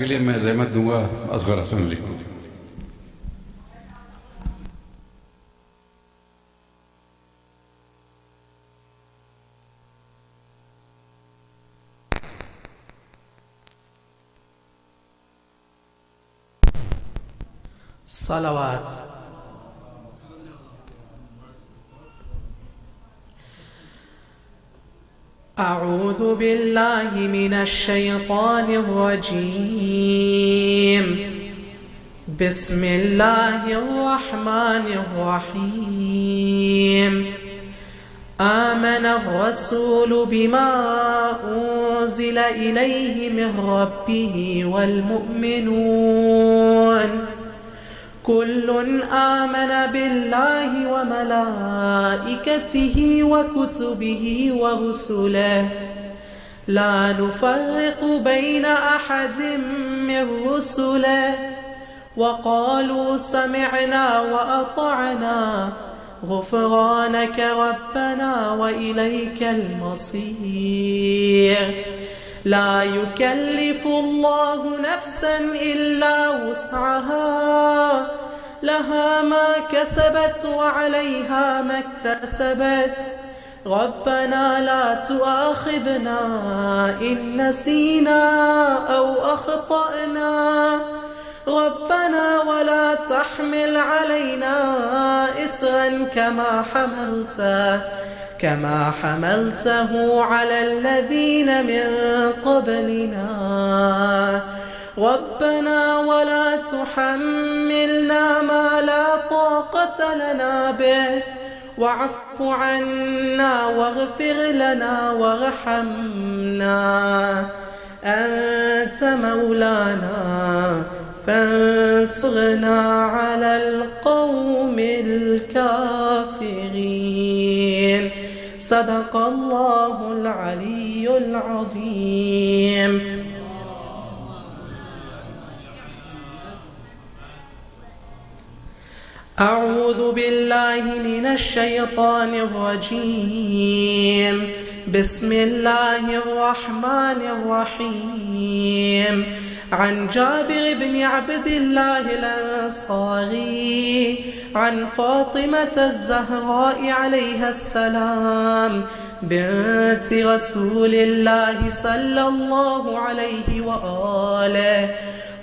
كلمة زي ما تدوها أصغر أحسن لك. صلوات. أعوذ بالله من الشيطان الرجيم. بسم الله الرحمن الرحيم. آمن الرسول بما أنزل إليه من ربه والمؤمنون كل آمن بالله وملائكته وكتبه ورسله لا نفرق بين أحد من رسله وقالوا سمعنا وأطعنا غفرانك ربنا وإليك المصير. لا يكلف الله نفسا إلا وسعها لها ما كسبت وعليها ما اكتسبت ربنا لا تؤاخذنا إن نسينا أو أخطأنا ربنا ولا تحمل علينا إصرا كما حملته على الذين من قبلنا ربنا ولا تحملنا ما لا طاقة لنا به واعف عنا واغفر لنا وارحمنا أنت مولانا فانصرنا على القوم الكافرين. صدق الله العلي العظيم. أعوذ بالله من الشيطان الرجيم. بسم الله الرحمن الرحيم. عن جابر بن عبد الله الأنصاري عن فاطمة الزهراء عليها السلام بنت رسول الله صلى الله عليه وآله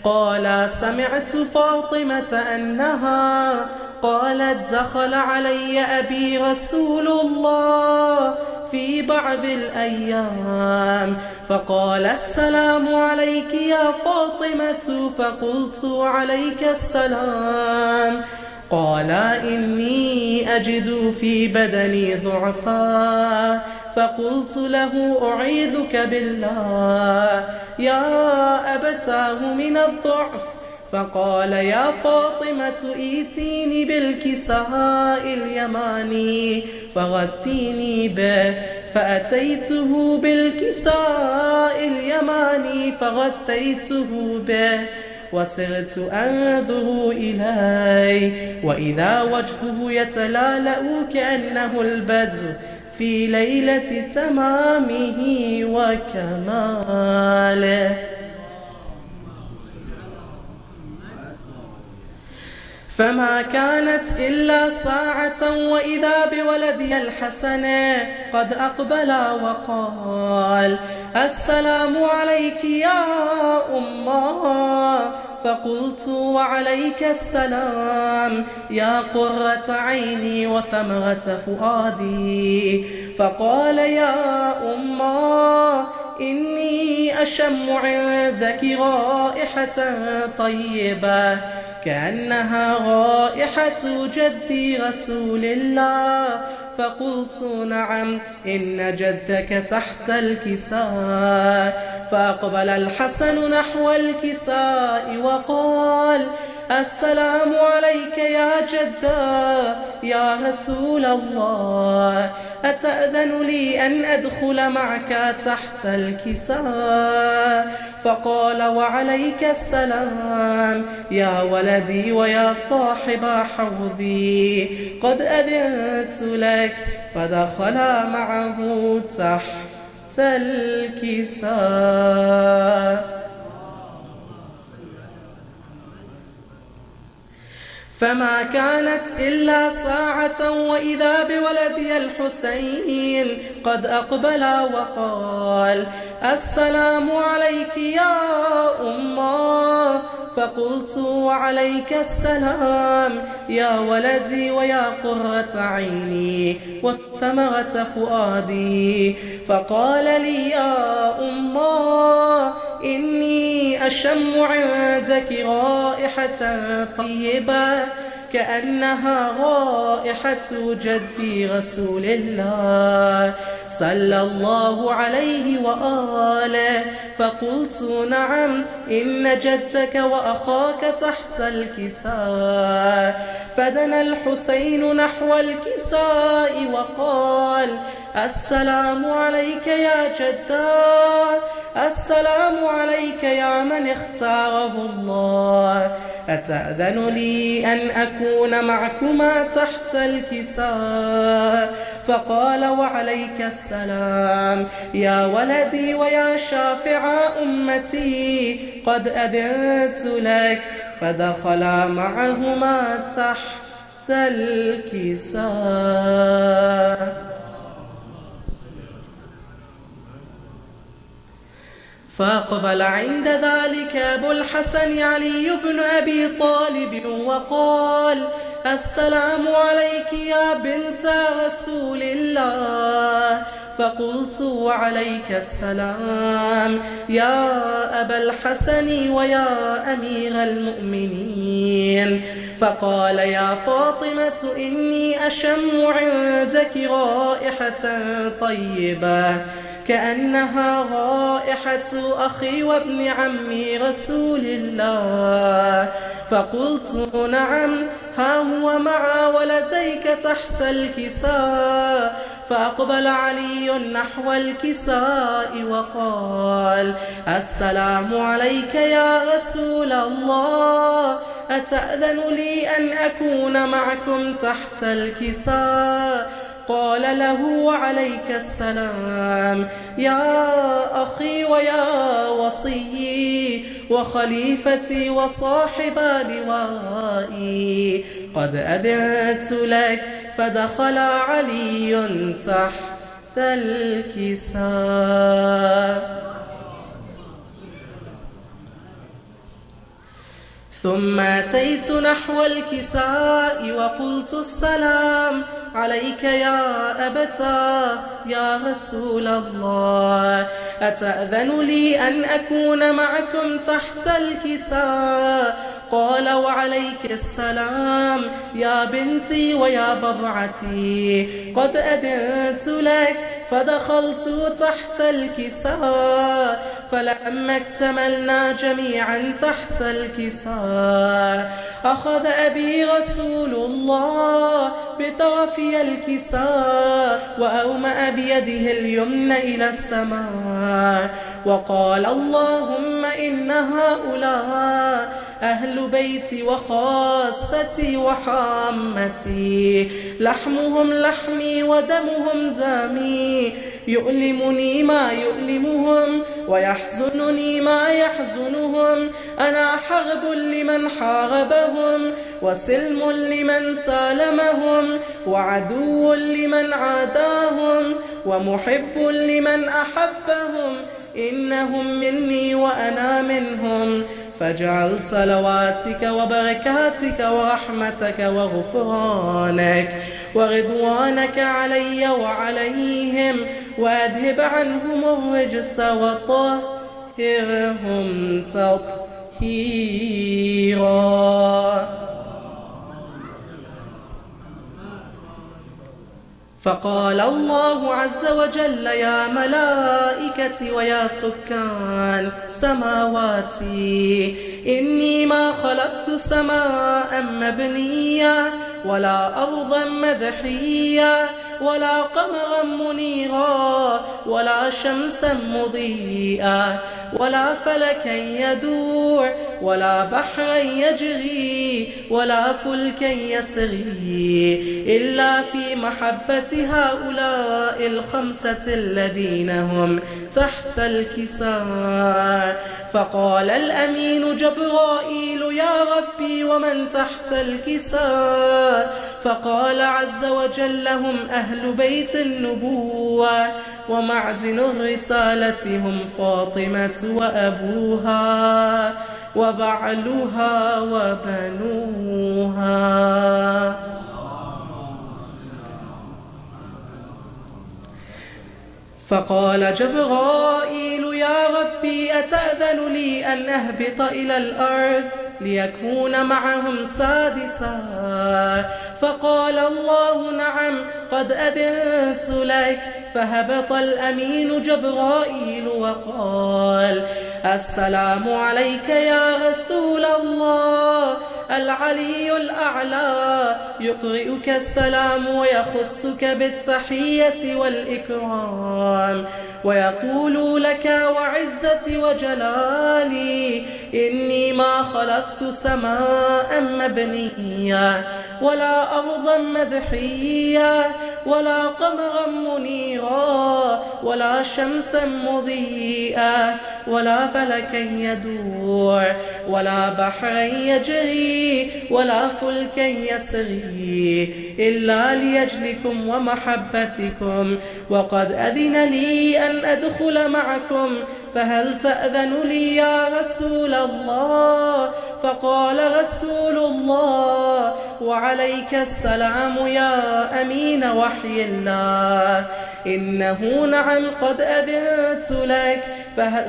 قال سمعت فاطمة أنها قالت دخل علي أبي رسول الله في بعض الأيام فقال السلام عليك يا فاطمة فقلت عليك السلام قال إني أجد في بدني ضعفا فقلت له أعيذك بالله يا أبتاه من الضعف فقال يا فاطمة ائتيني بالكساء اليماني فغطيني به فأتيته بالكساء اليماني فغطيته به وصرت أنظر إليه وإذا وجهه يتلالأ كأنه البدر في ليلة تمامه وكماله. فما كانت إلا ساعة وإذا بولدي الحسن قد أقبل وقال السلام عليك يا أمه فقلت وعليك السلام يا قرة عيني وثمرة فؤادي فقال يا أمه إني أشم عندك رائحة طيبة كأنها رائحة جدي رسول الله فقلت نعم إن جدك تحت الكساء فأقبل الحسن نحو الكساء وقال السلام عليك يا جدا يا رسول الله أتأذن لي أن أدخل معك تحت الكساء فقال وعليك السلام يا ولدي ويا صاحب حوضي قد أذنت لك فدخل معه تحت الكساء. فما كانت إلا ساعة وإذا بولدي الحسين قد أقبل وقال: السلام عليك يا أمه. فقلت: وعليك السلام يا ولدي ويا قرة عيني وثمرة فؤادي. فقال لي: يا أمه، إني أشم عندك رائحة طيبة كأنها رائحة جدي رسول الله صلى الله عليه وآله. فقلت: نعم، إن جدك وأخاك تحت الكساء. فدنا الحسين نحو الكساء وقال: السلام عليك يا جدا، السلام عليك يا من اختاره الله، أتأذن لي أن أكون معكما تحت الكساء؟ فقال: وعليك السلام يا ولدي ويا شافع أمتي، قد أذنت لك. فدخلا معهما تحت الكساء. فأقبل عند ذلك أبو الحسن علي بن أبي طالب وقال: السلام عليك يا بنت رسول الله. فقلت: وعليك السلام يا أبا الحسن ويا أمير المؤمنين. فقال: يا فاطمة، إني أشم عندك رائحة طيبة كأنها رائحة أخي وابن عمي رسول الله. فقلت: نعم، ها هو مع ولديك تحت الكساء. فأقبل علي نحو الكساء وقال: السلام عليك يا رسول الله، أتأذن لي أن أكون معكم تحت الكساء؟ قال له: وعليك السلام يا أخي ويا وصيي وخليفتي وصاحب لوائي، قد أذنت لك. فدخل علي تحت الكساء. ثم أتيت نحو الكساء وقلت: السلام عليك يا أبتاه يا رسول الله، أتأذن لي أن أكون معكم تحت الكساء؟ قال: وعليك السلام يا بنتي ويا بضعتي، قد أذنت لك. فدخلت تحت الكساء، فلما اكتملنا جميعا تحت الكساء أخذ أبي رسول الله بطرفي الكساء وأومأ بيده اليمنى إلى السماء وقال: اللهم إن هؤلاء أهل بيتي وخاصتي وحامتي، لحمهم لحمي ودمهم دمي، يؤلمني ما يؤلمهم ويحزنني ما يحزنهم. أنا حرب لمن حاربهم وسلم لمن سالمهم وعدو لمن عاداهم ومحب لمن أحبهم. إنهم مني وأنا منهم، فاجعل صلواتك وبركاتك ورحمتك وغفرانك ورضوانك علي وعليهم، وأذهب عنهم الرجس وطهرهم تطهيرا. فقال الله عز وجل: يا ملائكتي ويا سكان سماواتي، إني ما خلقت سماء مبنية ولا أرضا مدحية ولا قمرا منيرا ولا شمسا مضيئة ولا فلكا يدور ولا بحرا يجري ولا فلكا يسري إلا في محبة هؤلاء الخمسة الذين هم تحت الكساء. فقال الأمين جبرائيل يا ربي ومن تحت الكساء؟ فقال عز وجل هم أهل بيت النبوة ومعدن الرسالة، هم فاطمة وأبوها وبعلها وبنوها. فقال جبرائيل يا ربي أتأذن لي أن أهبط إلى الأرض ليكون معهم سادسا؟ فقال الله نعم قد أذنت لك. فهبط الأمين جبرائيل وقال السلام عليك يا رسول الله. العلي الأعلى يقرئك السلام ويخصك بالتحية والإكرام ويقول لك وعزتي وجلالي إني ما خلقت سماء مبنية ولا أرضا مدحية ولا قمرا منيرا ولا شمسا مضيئة ولا فلكا يدور ولا بحرا يجري ولا فلكا يسري إلا ليجلكم ومحبتكم، وقد أذن لي أن أدخل معكم، فهل تأذن لي يا رسول الله؟ فقال رسول الله وعليك السلام يا أمين وحي الله، إنه نعم قد أذنت لك.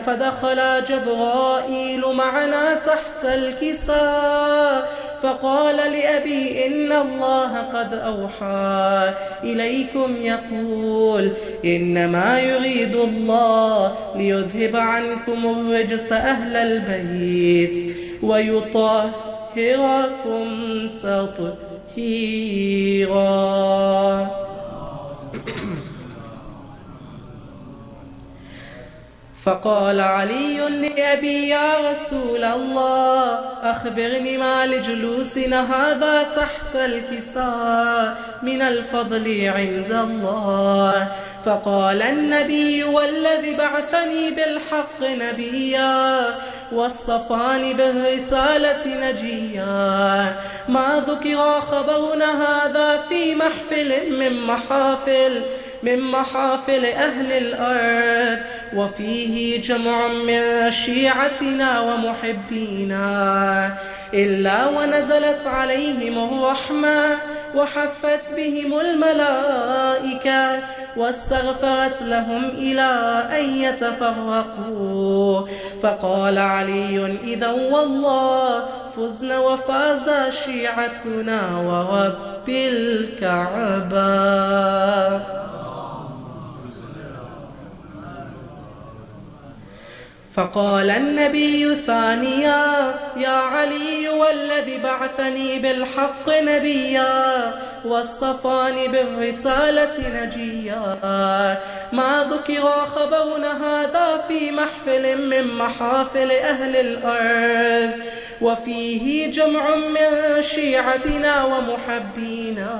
فدخل جبرائيل معنا تحت الكساء فقال لأبي إن الله قد أوحى إليكم يقول إنما يريد الله ليذهب عنكم الرجس أهل البيت ويطهركم تطهيرا. فقال علي لأبي يا رسول الله أخبرني ما لجلوسنا هذا تحت الكساء من الفضل عند الله. فقال النبي والذي بعثني بالحق نبيا واصطفاني بالرسالة نجيا ما ذكر خبرنا هذا في محفل من محافل أهل الأرض وفيه جمع من شيعتنا ومحبينا إلا ونزلت عليهم الرحمة وحفت بهم الملائكة واستغفرت لهم إلى أن يتفرقوا. فقال علي إذا والله فزنا وفاز شيعتنا ورب الكعبة. فقال النبي ثانيا يا علي والذي بعثني بالحق نبيا واصطفاني بالرسالة نجيا ما ذكر خبرنا هذا في محفل من محافل أهل الأرض وفيه جمع من شيعتنا ومحبينا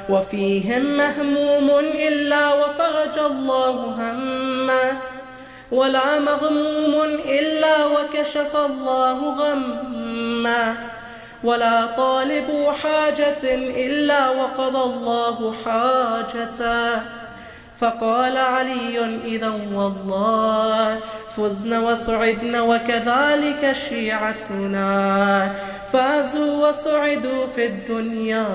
وفيهم مهموم إلا وفرج الله همه ولا مغموم إلا وكشف الله غمه ولا طالب حاجة إلا وقضى الله حاجته. فقال علي إذا والله فزنا وسعدنا وكذلك شيعتنا فازوا وسعدوا في الدنيا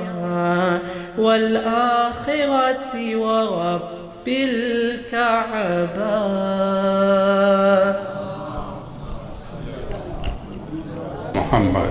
والآخرة ورب بالكعبة. محمد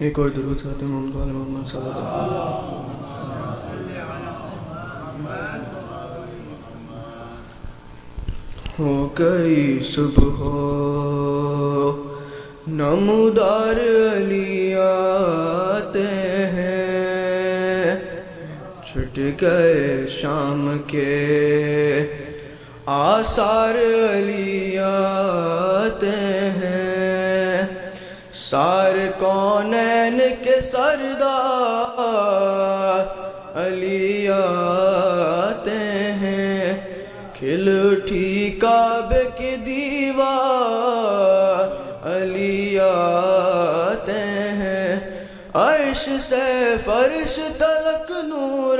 ایک اور درود کرتے ہیں محمد صلی اللہ علیہ وسلم. ہو گئی صبح نمودار علی آتے ہیں، چھٹ گئے شام کے آثار علی آتے ہیں، سارے کونین کے سردار علی آتے ہیں، کھل اٹھی کعبے کی دیوار علی آتے ہیں، عرش سے فرش تلک نور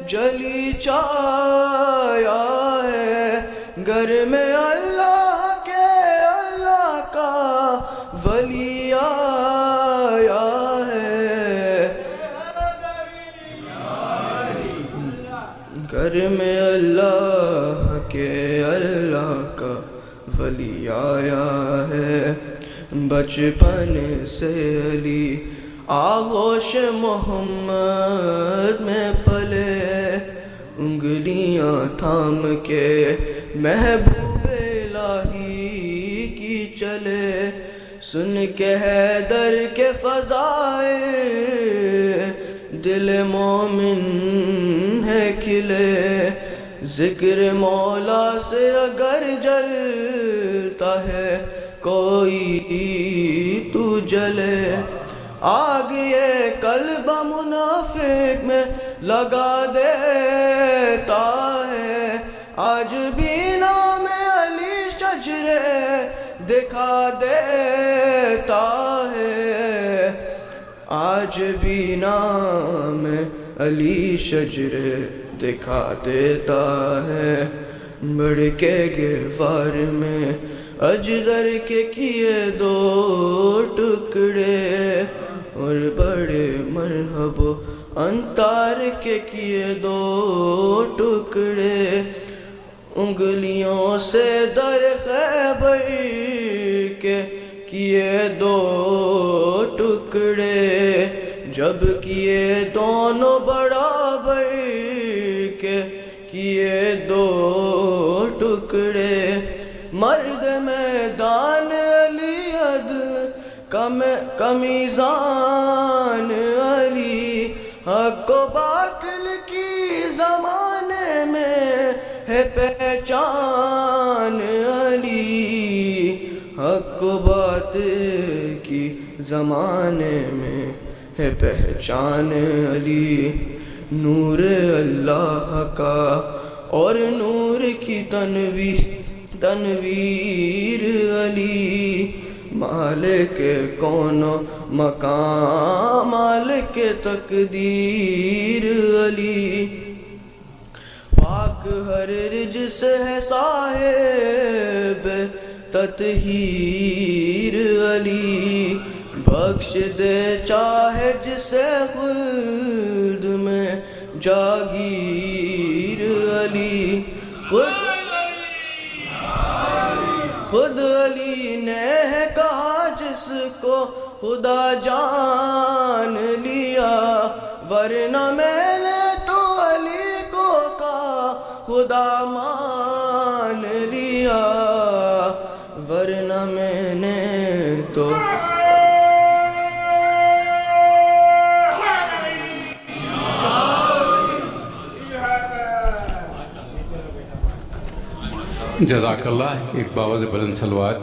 جلی چھایا ہے، گھر میں اللہ کے اللہ کا ولی آیا ہے، گھر میں اللہ کے اللہ کا ولی آیا ہے، بچپن سے علی آغوش محمد میں پلے، انگلیاں تھام کے محبوب الہی کی چلے، سن کے حیدر کے فضائل دل مومن ہے کھلے، ذکر مولا سے اگر جلتا ہے کوئی تو جلے، آگ یہ قلب منافق میں لگا دیتا ہے، آج بھی نام علی شجرے دکھا دیتا ہے، آج بھی نام علی شجرے دکھا دیتا ہے، بڑھ کے غفار میں اجدر کے کیے دو ٹکڑے، اور بڑے مرحب انتار کے کیے دو ٹکڑے، انگلیوں سے در خیبر کے کیے دو ٹکڑے، جب کیے دونوں برابر کے کیے دو ٹکڑے، مرد میدان علی عدل کا میزان علی، حق و باطل کی زمانے میں ہے پہچان علی، حق و باطل کی زمانے میں ہے پہچان علی، نور اللہ کا اور نور کی تنویر علی، مالک کون مقام مالک تقدیر علی، پاک ہر رجس ہے صاحب تطہیر علی، بخش دے چاہے جسے خلد میں جاگیر علی، خود علی نے کہا جس کو خدا جان لیا، ورنہ میں نے تو علی کو کہا خدا مان لیا، ورنہ میں نے تو جزاک اللہ. ایک باواز بلند صلوات.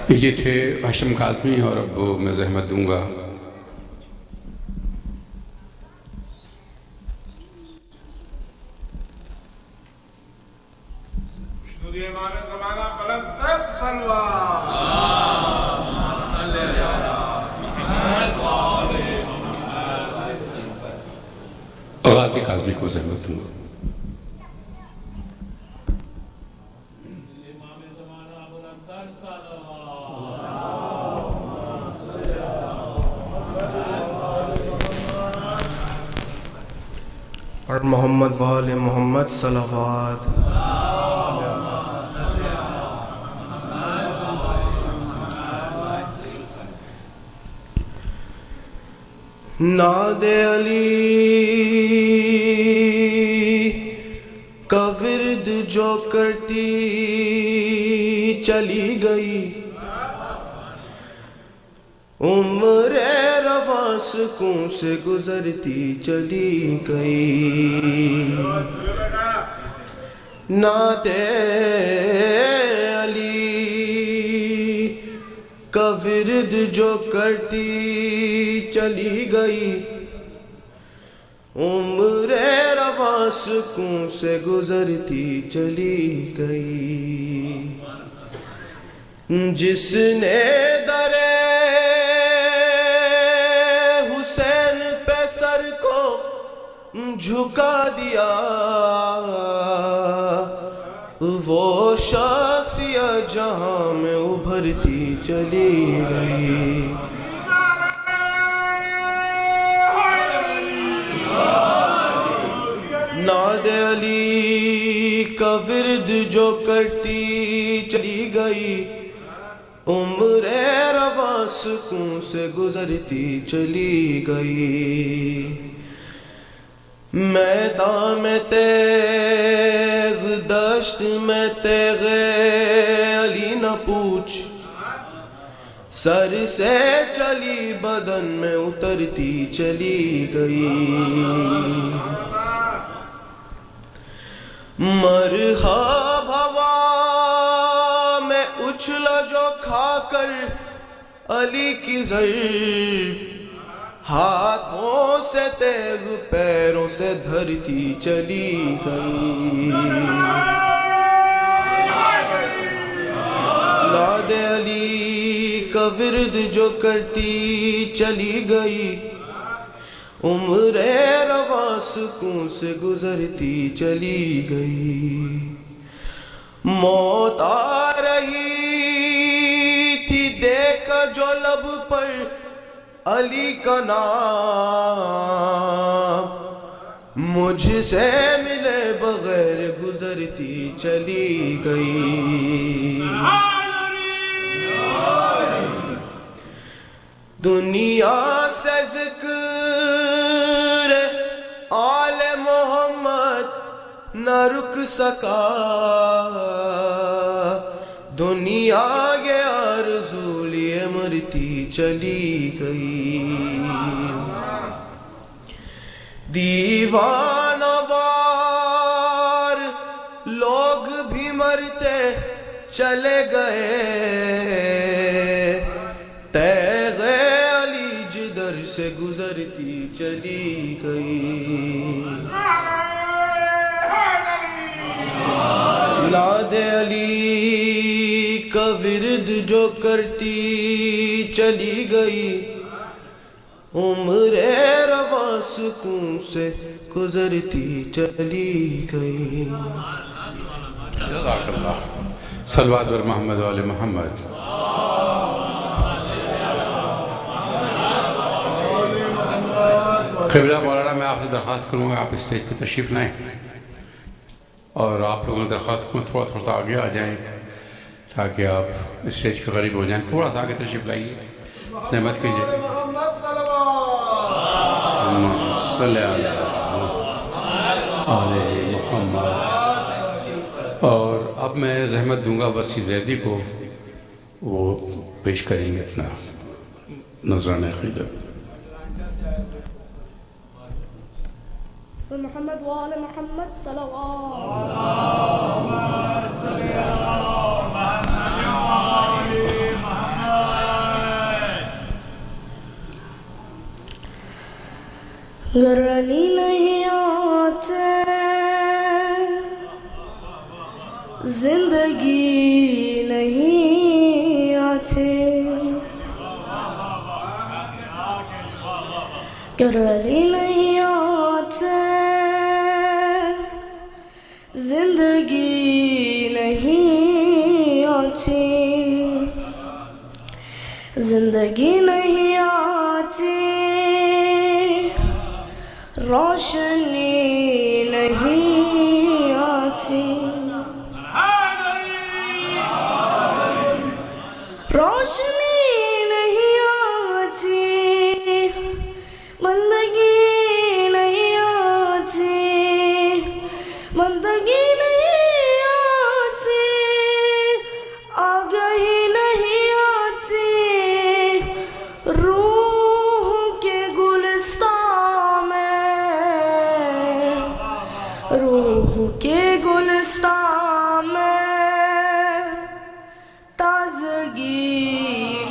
یہ تھے ہاشم کاظمی، اور اب میں زحمت دوں گا غازی کاظمی کو زحمت دوں گا. محمد وآل محمد صلوات. ناد علی کا ورد جو کرتی چلی گئی، عمر رواں سکون سے گزرتی چلی گئی. ناد علی کا ورد جو کرتی چلی گئی، عمر رواں سکون سے گزرتی چلی گئی. جس نے در حسین پہ سر کو جھکا دیا، وہ شخص یا جہاں میں ابھرتی چلی گئی. ناد علی کا ورد جو کرتی چلی گئی، عمر رواں سکون سے گزرتی چلی گئی. میدان میں تیغ دشت میں تیغ علی نہ پوچھ، سر سے چلی بدن میں اترتی چلی گئی. مرحب ہوا میں اچھلا جو کھا کر علی کی زر، ہاتھوں سے تیغ پیروں سے دھرتی چلی گئی. ناد علی کا ورد جو کرتی چلی گئی، عمر رواں سکون سے گزرتی چلی گئی. موت آ رہی تھی دیکھا جو لب پر علی کا نام، مجھ سے ملے بغیر گزرتی چلی گئی. دنیا سے ذکر آل محمد نہ رک سکا، دنیا یہ آرزو لیے مرتی چلی گئی. دیوانہ وار لوگ بھی مرتے چلے گئے، تیغ علی جدھر سے گزرتی چلی گئی. ناد علی کا ورد جو کرتی چلی گئی، عمر رواں سکون سے گزرتی چلی گئی. جزاک اللہ. صلوات بر محمد وآل محمد. قبلہ مولانا، میں آپ سے درخواست کروں گا آپ اسٹیج پہ تشریف لائیں، اور آپ لوگوں نے درخواست کروں تھوڑا تھوڑا آگے آ جائیں تاکہ آپ اسٹیج کے قریب ہو جائیں. تھوڑا سا آگے تشریف لائیے، زحمت کیجیے. صلی اللہ علیہ محمد. اور اب میں زحمت دوں گا وسیع زیدی کو، وہ پیش کریں گے اپنا نذرانہ عقیدت. محمد وآل محمد صلوات. گر علی نہیں آتے زندگی نہیں آتی، گر علی نہیں آتے زندگی نہیں آتی، زندگی نہیں آتی روشنی نہیں آتی، روشنی نہیں آتی، بندگی نہیں آتی، بندگی نہیں آتی، آگہی نہیں آتی، روح کے گلستان میں، روح کے گلستان میں تازگی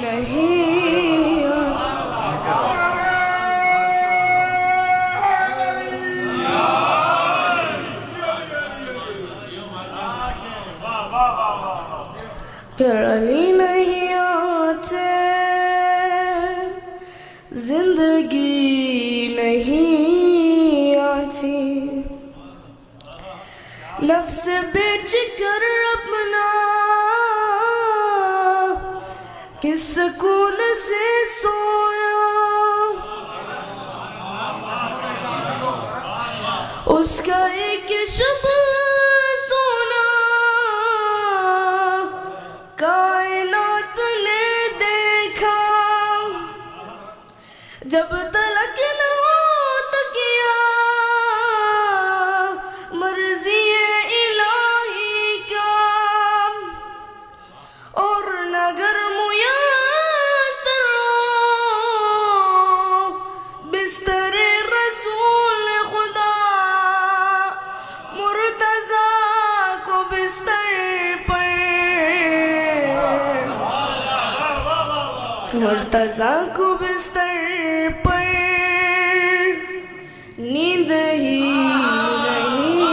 نہیں آتی۔ پھر علی نہیں آتے، زندگی نہیں آتی، نفس بیچ کر اپنا کس سکون سے سویا، اس کا ایک شب سونا کائنات نے دیکھا، جب تلک نہ ہو تو کیا مرضی الہی کا، اور نگر میسر ہو بستر رسول خدا، مرتضیٰ کو بستر پر، مرتضیٰ کو بستر پر نیند ہی نہیں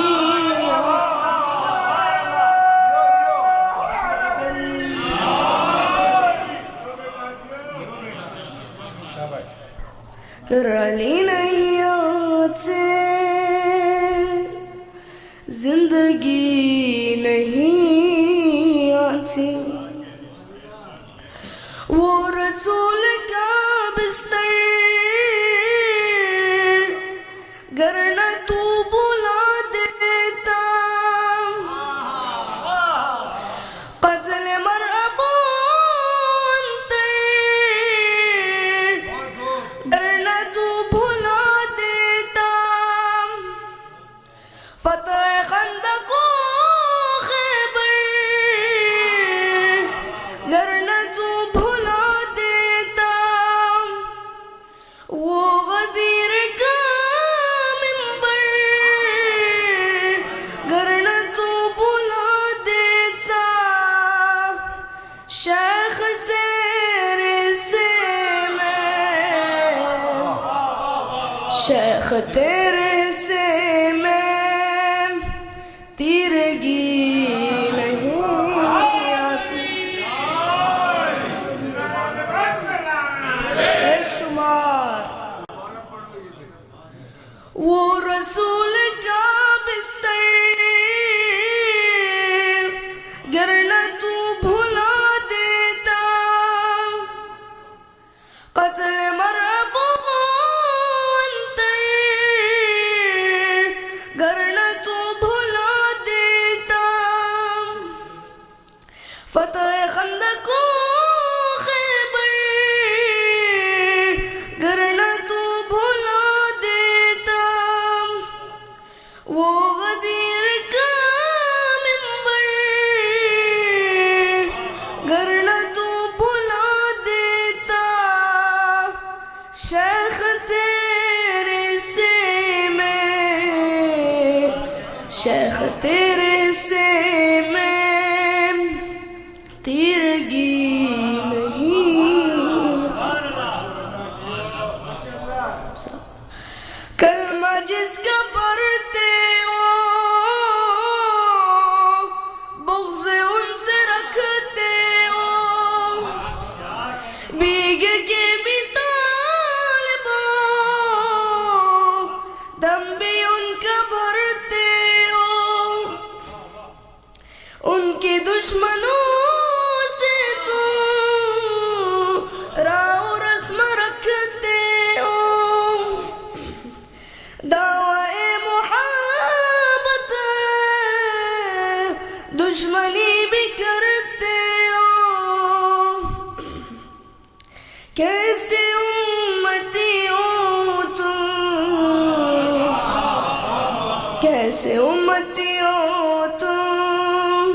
کر علی نہیں آتے، زندگی نہیں آتی، وہ رسول کا بستر گر نہ تو بلا دیتا، قتل مرعب انتر گر نہ تو بھلا دیتا، فتح خندق و خیبر گر نہ تو بھلا دیتا، وہ غدیر کا منبر گر نہ تو بھلا دیتا، شیخ تیرے سے میں، شیخ تیرے سے میں تیرگی نہیں آتی، بے شمار وہ رسول کا بستر گر نہ تو بھلا دیتا، قتل مرعب انتر گر نہ تو بھلا دیتا، فتح خندق و خیبر گر نہ تو بھلا دیتا، وہ غدیر کا منبر گر نہ تو بھلا دیتا، شیخ تیرے سے میں، شیخ تیرے سے میں تیرگی کیسے امتی ہو تم، کیسے امتی ہو تم،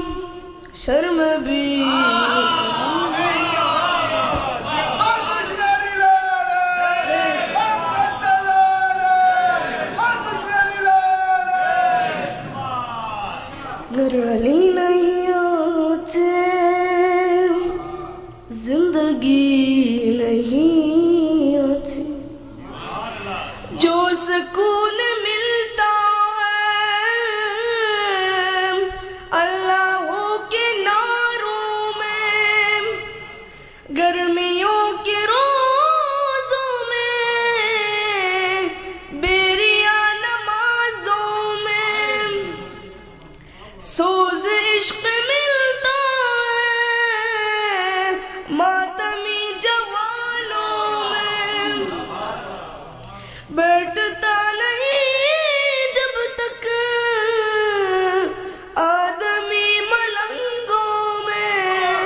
شرم بھی گر علی نہیں آتے زندگی نہیں آتی، جو سکون ملتا ہے اللہ کے ناروں میں، گرمیوں کے روزوں میں، بیریا نمازوں میں، سوز عشق ملتا ہے ماتمی جوانوں میں، بیٹھتا نہیں جب تک آدمی ملنگوں میں،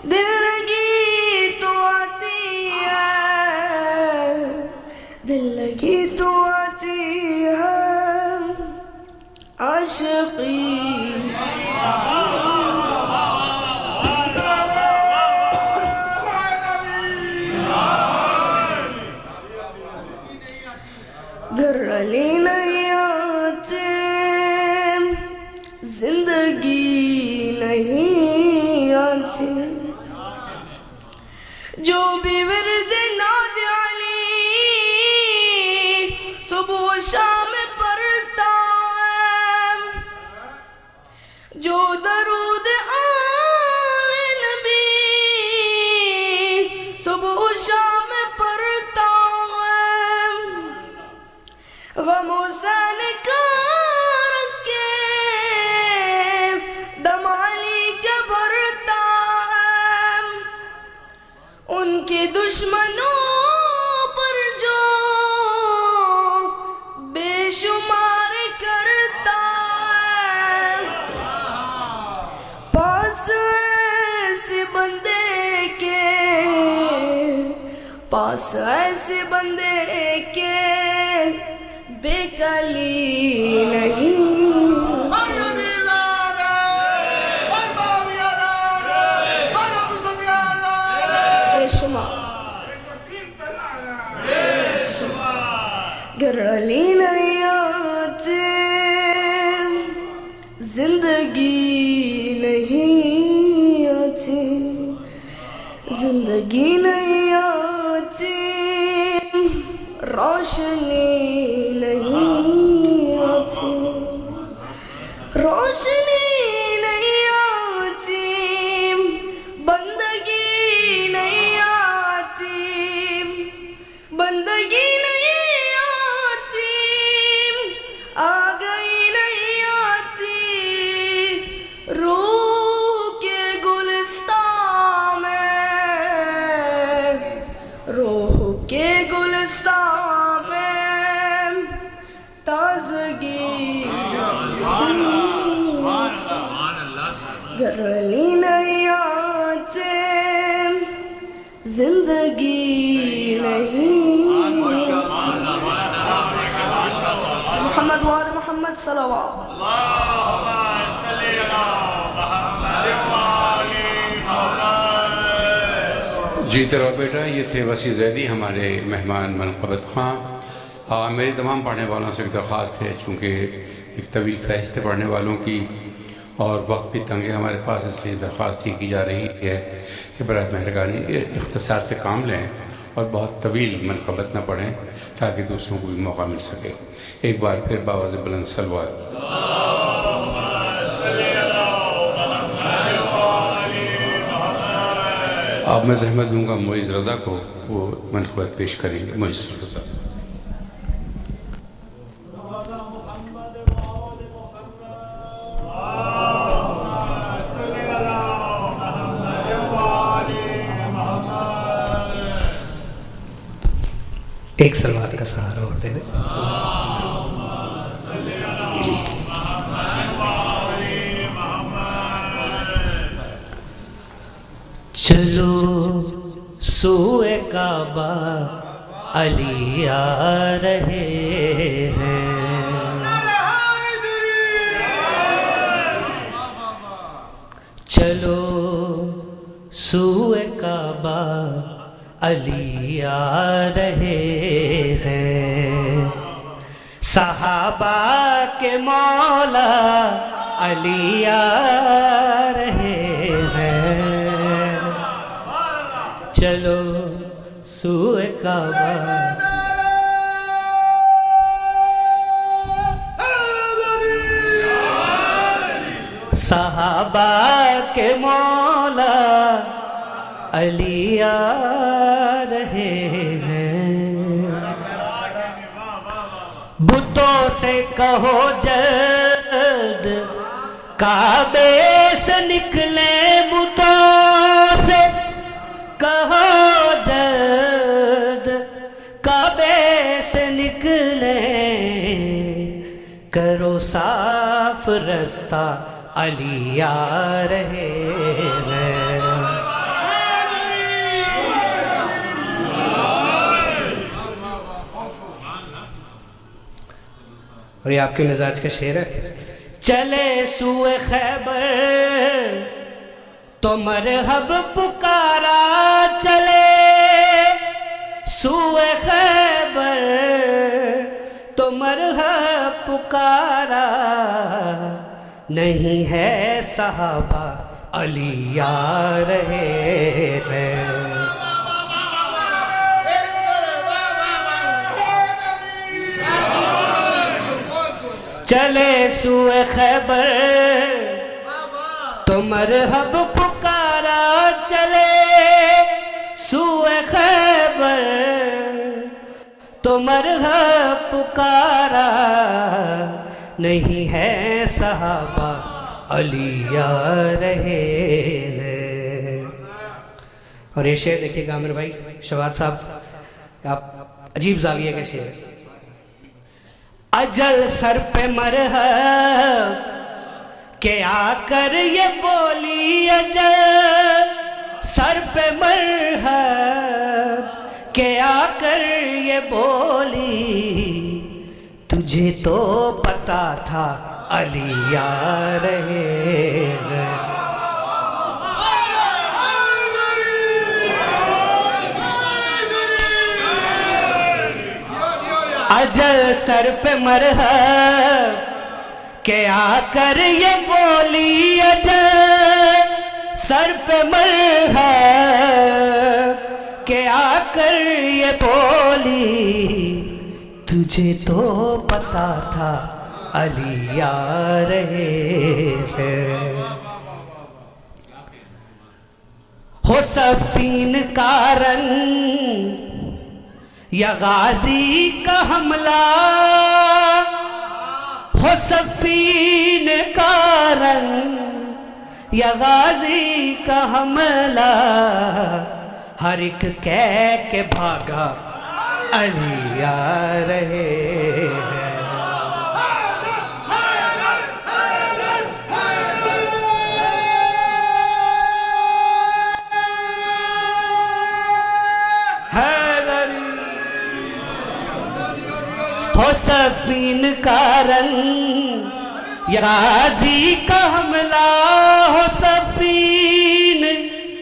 دل لگی تو آتی ہے، دل لگی تو آتی ہے عاشقی۔ گر علی نہیں آتے زندگی نہیں آتی، جو بھی ورد ناد علی صبح و شام پڑھتا ہے، جو درود آل نبی صبح و شام پڑھتا ہے، غموں سے نکار کے دم علی کے بھرتا ہے، ان کے دشمنوں پر جو بے شمار کرتا ہے، پاس ایسے بندے کے، پاس ایسے بندے کے بے کلی نہیں گر علی نہیں آتے زندگی نہیں آتی، زندگی نہیں آتی، روشنی نہیں آتی، روشنی نہیں آتی، بندگی نہیں آتی، بندگی نہیں آتی، آ گئی نہیں آتی روح کے گلستان میں، روح کے گلستان میں تازگی، گر علی نہیں آتے زندگی نہیں آتی۔ محمد وآل محمد صلوات۔ جیتے رہو بیٹا، یہ تھے وسیع زیدی ہمارے مہمان منقبت خان۔ میری تمام پڑھنے والوں سے ایک درخواست ہے، چونکہ ایک طویل فہرست ہے پڑھنے والوں کی اور وقت بھی تنگ ہے ہمارے پاس، اس لیے درخواست یہ کی جا رہی ہے کہ برائے مہربانی اختصار سے کام لیں اور بہت طویل منقبت نہ پڑھیں تاکہ دوسروں کو بھی موقع مل سکے۔ ایک بار پھر باواز بلند صلوات۔ اب میں زحمت دوں گا معیز رضا کو، وہ منقبت پیش کریں گے۔ معیز رضا۔ ایک سلوات کا سہارا اور دے دیں۔ چلو سوئے کعبہ علی آ رہے ہیں، چلو سوئے کعبہ علی آ رہے ہیں، صحابہ کے مولا علی آ رہے ہیں، چلو سوئے کعبہ۔ صحابہ کے مولا علی آ رہے ہیں، بتوں سے کہو جلد کعبے سے نکلے، بتوں سے کہو جلد کعبے سے نکلے، کرو صاف رستہ علی آ رہے ہیں۔ اور یہ آپ کے مزاج کا شعر ہے۔ چلے سوئے خیبر تو مرحب پکارا، چلے سوئے خیبر تو مرحب پکارا، نہیں ہے صحابہ علی آ رہے ہیں۔ چلے سوئے خیبر تو مرحب پکارا، چلے سوئے خیبر تو مرحب پکارا، نہیں ہے صحابہ علی آ رہے ہیں۔ اور یہ شعر دیکھیے گا عامر بھائی شواد صاحب، آپ عجیب زاویے کا شعر ہے۔ اجل سر پہ مرحب کہ آ کر یہ بولی، اجل سر پہ مرحب کہ آ کر یہ بولی، تجھے تو پتا تھا علی آ رہے ہیں۔ اجل سر پہ مرحب کہ آ کر یہ بولی، اجل سر پہ مرحب کہ آ کر یہ بولی، تجھے تو پتا تھا علی آ رہے ہیں۔ ہو صفین کا رنگ یا غازی کا حملہ، ہو صفین کا رنگ یا غازی کا حملہ، ہر ایک کہہ کے بھاگا علی آ رہے ہیں۔ ہو صفین کا رنگ یا غازی کا حملہ، ہو صفین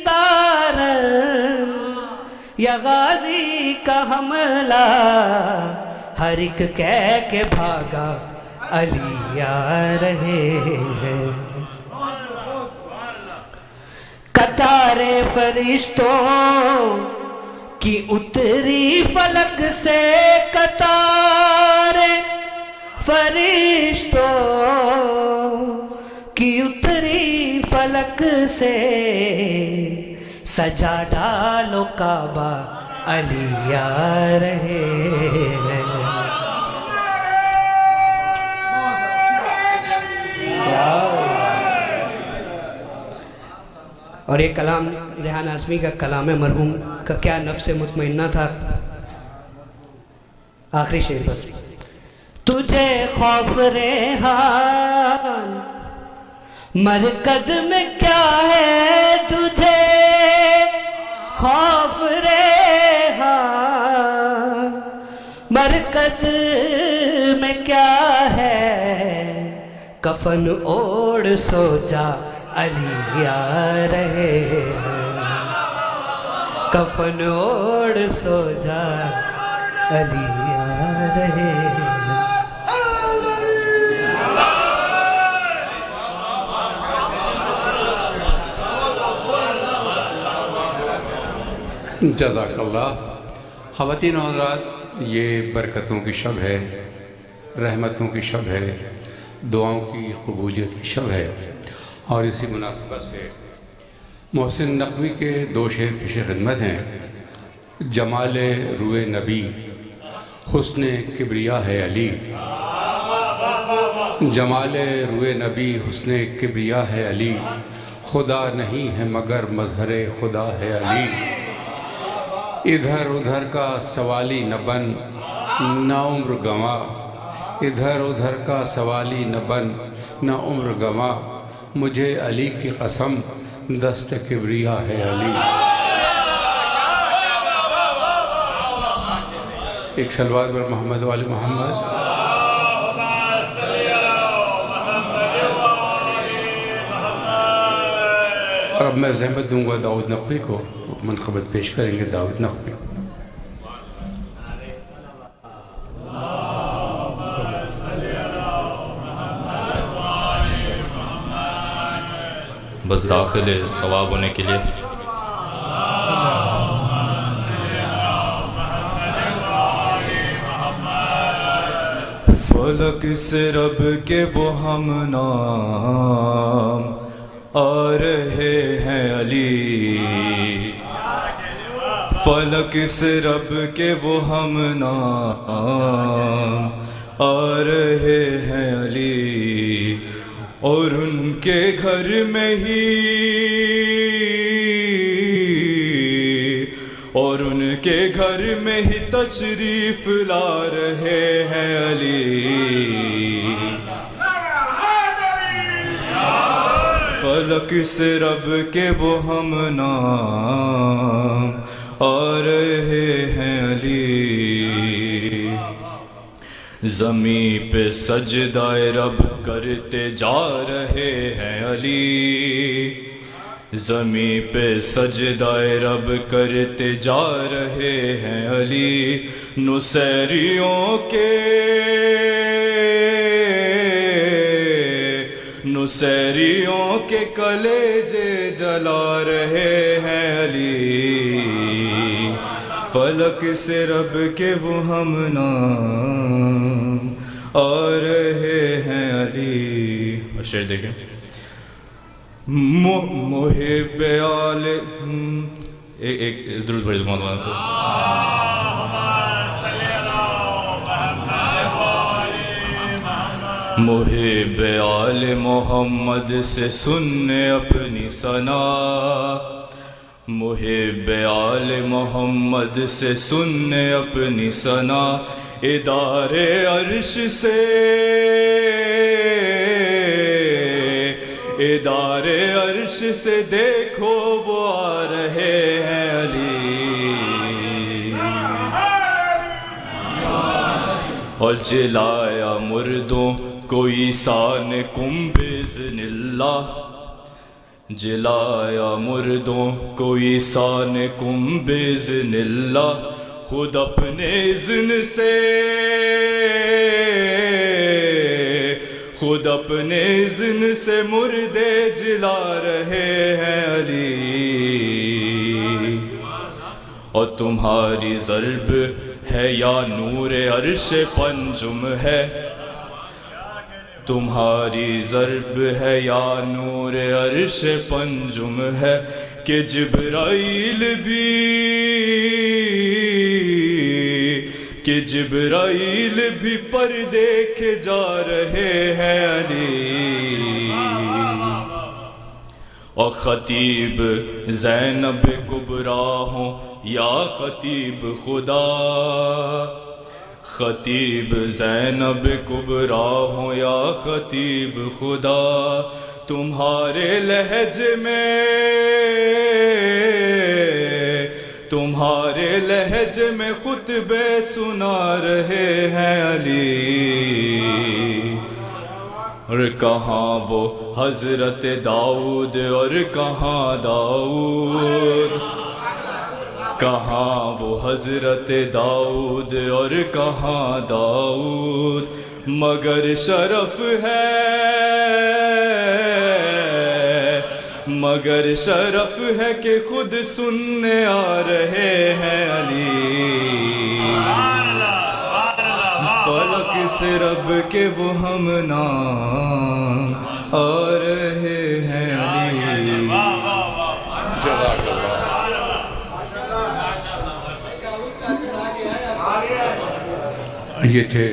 کا رنگ یا غازی کا حملہ، ہر ایک کہہ کے بھاگا علی آ رہے ہیں۔ قطار فرشتوں کی اتری فلک سے، قطار فرشتوں کی اتری فلک سے، سجا ڈالو کعبہ علی آ رہے ہیں۔ اور یہ کلام ریحان اعظمی کا کلام ہے، مرحوم کا کیا نفس مطمئنہ تھا۔ آخری شعر بس۔ تجھے خوف ریحان مرکد میں کیا ہے، تجھے خوف کفن اوڑھ سو جا علی آ رہے ہیں، کفن اوڑھ سو جا علی آ رہے ہیں۔ جزاک اللہ۔ خواتین و حضرات، یہ برکتوں کی شب ہے، رحمتوں کی شب ہے، دعاؤں کی قبولیت کی شب ہے، اور اسی مناسبت سے محسن نقوی کے 2 شعر پیش خدمت ہیں۔ جمال روئے نبی حسن کبریا ہے علی، جمال روئے نبی حسن کبریا ہے علی، خدا نہیں ہے مگر مظہر خدا ہے علی۔ ادھر ادھر کا سوالی نہ بن نہ عمر گنوا، ادھر ادھر کا سوالی نہ بن نہ عمر گنوا، مجھے علی کی قسم دست کبریا ہے علی۔ ایک صلوات بر محمد و آل محمد۔ اور اب میں زحمت دوں گا داؤد نقوی کو، منقبت پیش کریں گے داؤد نقوی۔ بس داخل ثواب ہونے کے لیے فلک سے رب کے وہ ہم نام آ رہے ہیں علی، فلک سے رب کے وہ ہم نام آ رہے ہیں علی، اور ان کے گھر میں ہی، اور ان کے گھر میں ہی تشریف لا رہے ہیں علی۔ فلک سے رب کے وہ ہم نام آ رہے ہیں علی، زمین پہ سجدہ رب کرتے جا رہے ہیں علی، زمین پہ سجدہ رب کرتے جا رہے ہیں علی، نصیریوں کے کلیجے جلا رہے ہیں علی، فلک سے رب کے وہ ہم نام آ رہے ہیں علی۔ اور شعر دیکھیں، محب آل، ایک درود پڑھیں مولانا کو۔ محب آل محمد سے سننے اپنی ثنا، محب آل محمد سے سننے اپنی ثنا، ادارے عرش سے، ادارے عرش سے دیکھو وہ آ رہے ہیں علی، اور جلایا مردوں کو عیسیٰ نے کم بِإِذْنِ اللہ، جلایا مردوں کو عیسیٰ نے کم بِإِذْنِ اللہ، خود اپنے اذن سے، خود اپنے اذن سے مردے جلا رہے ہیں علی، اور تمہاری ضرب ہے یا نور عرش پنجم ہے، تمہاری ضرب ہے یا نور عرش پنجم ہے، کہ جبرائیل بھی پر دیکھے جا رہے ہیں علی، اور خطیب زینب کبریٰ ہوں یا خطیب خدا، خطیب زینب کبریٰ ہوں یا خطیب خدا، تمہارے لہجے میں، تمہارے لہجے میں خطبے سنا رہے ہیں علی، اور کہاں وہ حضرت داؤد اور کہاں داؤد، کہاں وہ حضرت داؤد اور کہاں داؤد، مگر شرف ہے، مگر شرف ہے کہ خود سننے آ رہے ہیں علی، فلک سے رب کے وہ ہم نام آ رہے ہیں علی۔ جزاک اللہ۔ یہ تھے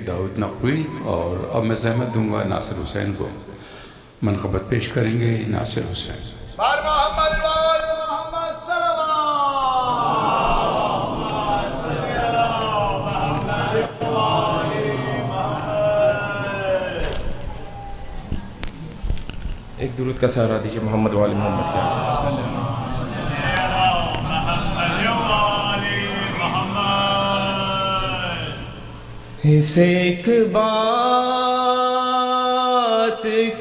داؤد نقوی، اور اب میں زحمت دوں گا ناصر حسین کو، منقبت پیش کریں گے ناصر حسین۔ ایک درود کا سہارا دیجیے محمد والی محمد کے آگے۔ اس ایک بات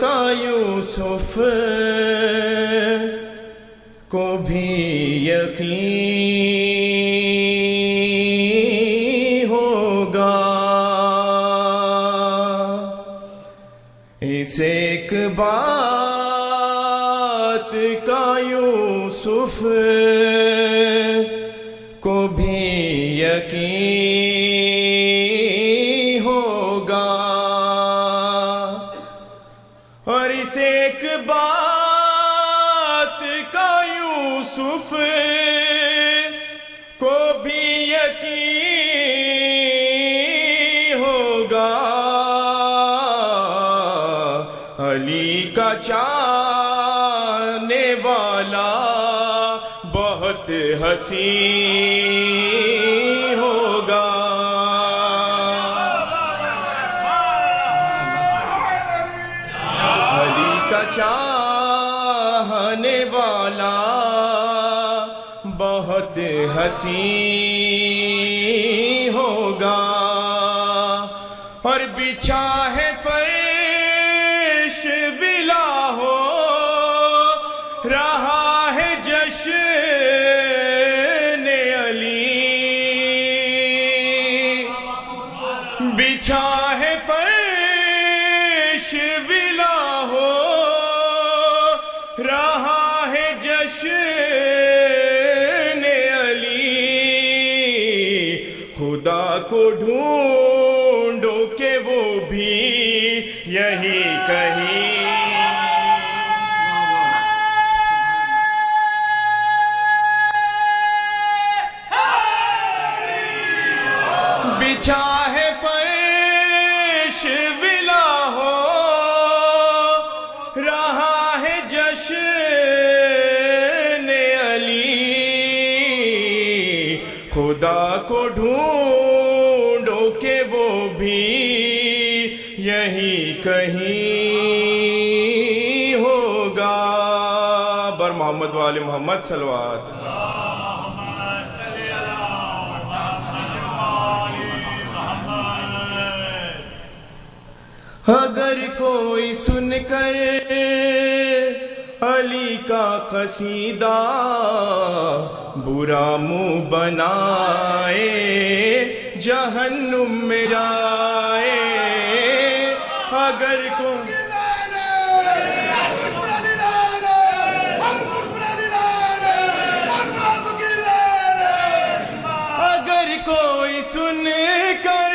کا یوسف کو بھی یقین ہوگا، اس ایک بات کا یوسف کو بھی یقین ہوگا، اور اس ایک بات کا یوسف کو بھی یقین ہوگا، علی کا چاہنے والا بہت حسین ہوگا، علی کا چاہنے والا بہت حسین ہوگا، اور بچھا ہے فرش بلا ہو رہا ہے جشن علی، بچھا ہے فرش بلا ہو رہا ہے جشن علی، خدا کو ڈھونڈو کہ وہ بھی یہی کہیں، بچھا ہے فرش بلا ہو رہا ہے جشن علی، خدا کو ڈھونڈو کہ وہ بھی یہی کہیں ہوگا، بر محمد والی محمد صلوات۔ اگر کوئی سن کر علی کا قصیدہ برا منہ بنائے جہنم میں جائے، اگر کوئی سن کر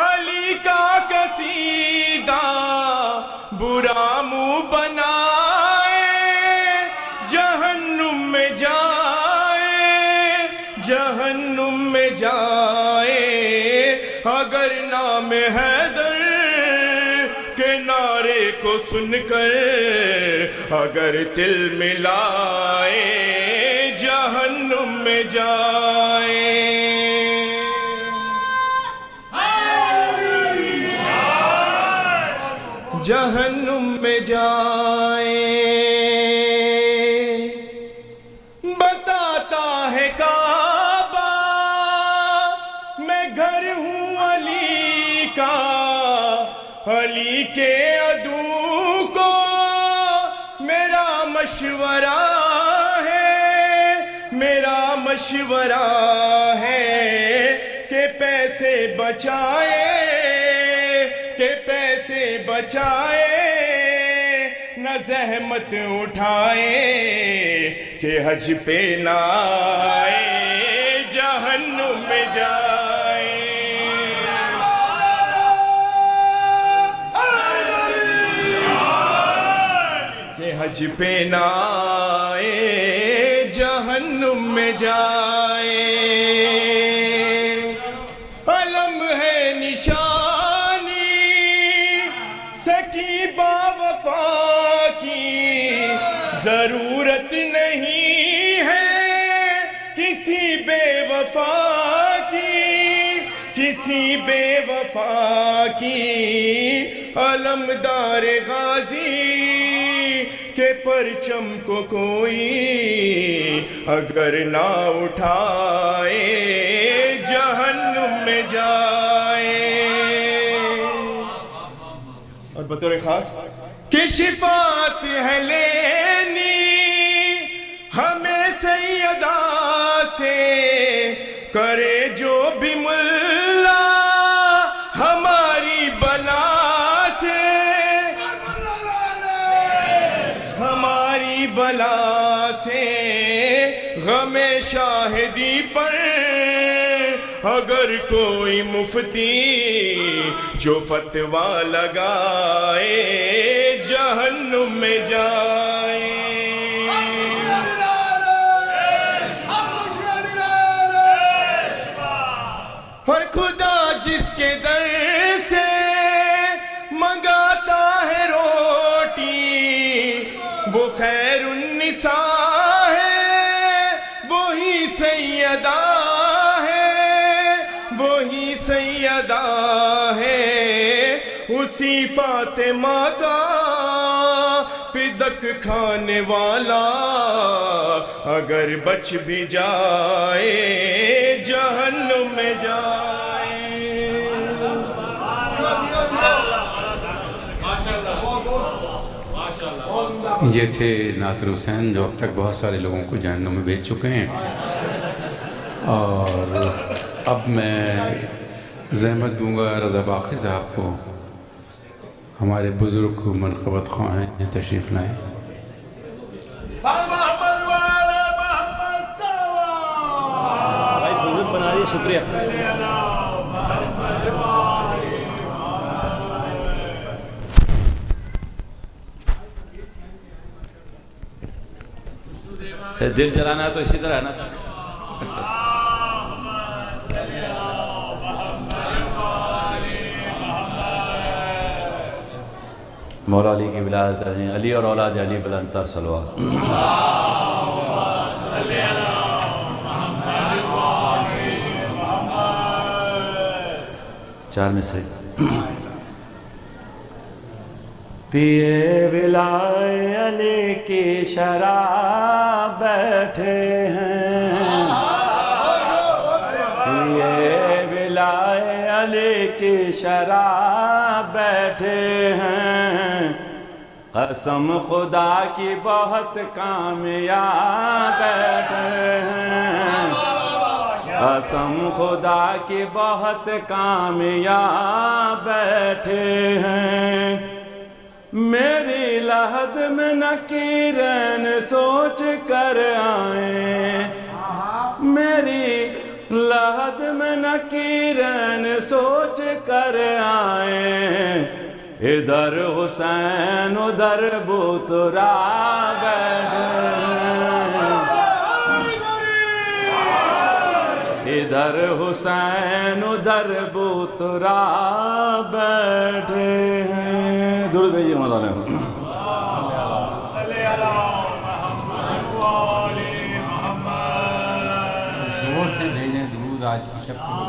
علی کا قصیدہ برا منہ بنائے جہنم میں جائے، جہنم میں جائے، اگر نام حیدر کے نعرے کو سن کر اگر دل ملائے جہنم میں جائے، جہنم میں جائے، بتاتا ہے کعبہ میں گھر ہوں علی کا، علی کے عدو کو میرا مشورہ ہے، میرا مشورہ ہے کہ پیسے بچائے، کہ پیسے بچائے، نہ زحمت اٹھائے کہ حج پہ نہ آئے جہنم میں جائے۔ کہ حج پہ نہ آئے جہنم میں جائے۔ علم ہے نشانی سکیبہ وفا کی، ضرورت نہیں ہے کسی بے وفا کی، کسی بے وفا کی۔ علمدار غازی کے پرچم کو کوئی اگر نہ اٹھائے جہنم میں جائے۔ اور بطور خاص کہ شفاعت ہے لینی ہمیں سیدہ سے، کرے جو بھی ملا ہماری بلا سے، ہماری بلا سے۔ غم شاہدی پر اگر کوئی مفتی جو فتویٰ لگائے جہنم میں جائے۔ اور خدا جس کے در سے منگاتا ہے روٹی، وہ خیر النساء ہے، وہی سیدہ ہے، وہی سیدہ ہے۔ اسی فاطمہ کا فدق کھانے والا اگر بچ بھی جائے جہنم میں جائے۔ یہ تھے ناصر حسین جو اب تک بہت سارے لوگوں کو جہنم میں بھیج چکے ہیں، اور اب میں زحمت دوں گا رضا باقی صاحب کو، ہمارے بزرگ منقبت خواہ ہیں، تشریف لائیں۔ بھائی بزرگ بنا دیے، شکریہ۔ دل جلانا ہے تو اسی طرح ہے نا۔ مولا علی کی ولادت ہے، علی اور اولاد علی بلند تر صلوات۔ چار میں سے پیے ولائے علی کی شراب بیٹھے ہیں، پیے ولائے علی کی شراب بیٹھے ہیں، قسم خدا کی بہت کامیاب بیٹھے ہیں، قسم خدا کی بہت کامیاب بیٹھے ہیں۔ میری لحد میں نکیرین سوچ کر آئیں، میری لحد میں نکیرین سوچ کر آئیں، ادھر حسین ادھر بوترا بیٹھے ہیں، ادھر حسین ادھر بوترا بیٹھے ہیں۔ درود بھیجیے مولانا۔ زور سے بھیجیں درود آج کی شب کے لیے۔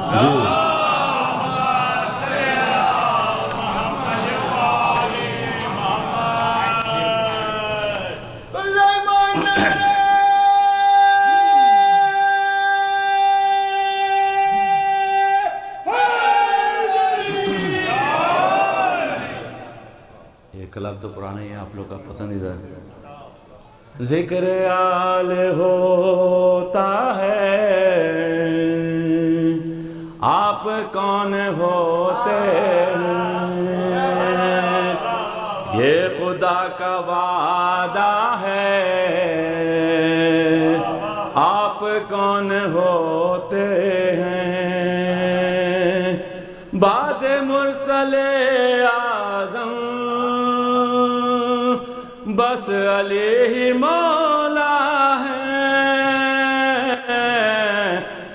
ذکر آل ہوتا ہے، آپ کون ہوتے ہیں؟ یہ خدا کا وعدہ ہے، آپ کون ہوتے ہیں؟ بعد مرسل اعظم بس علی ہی مولا ہے،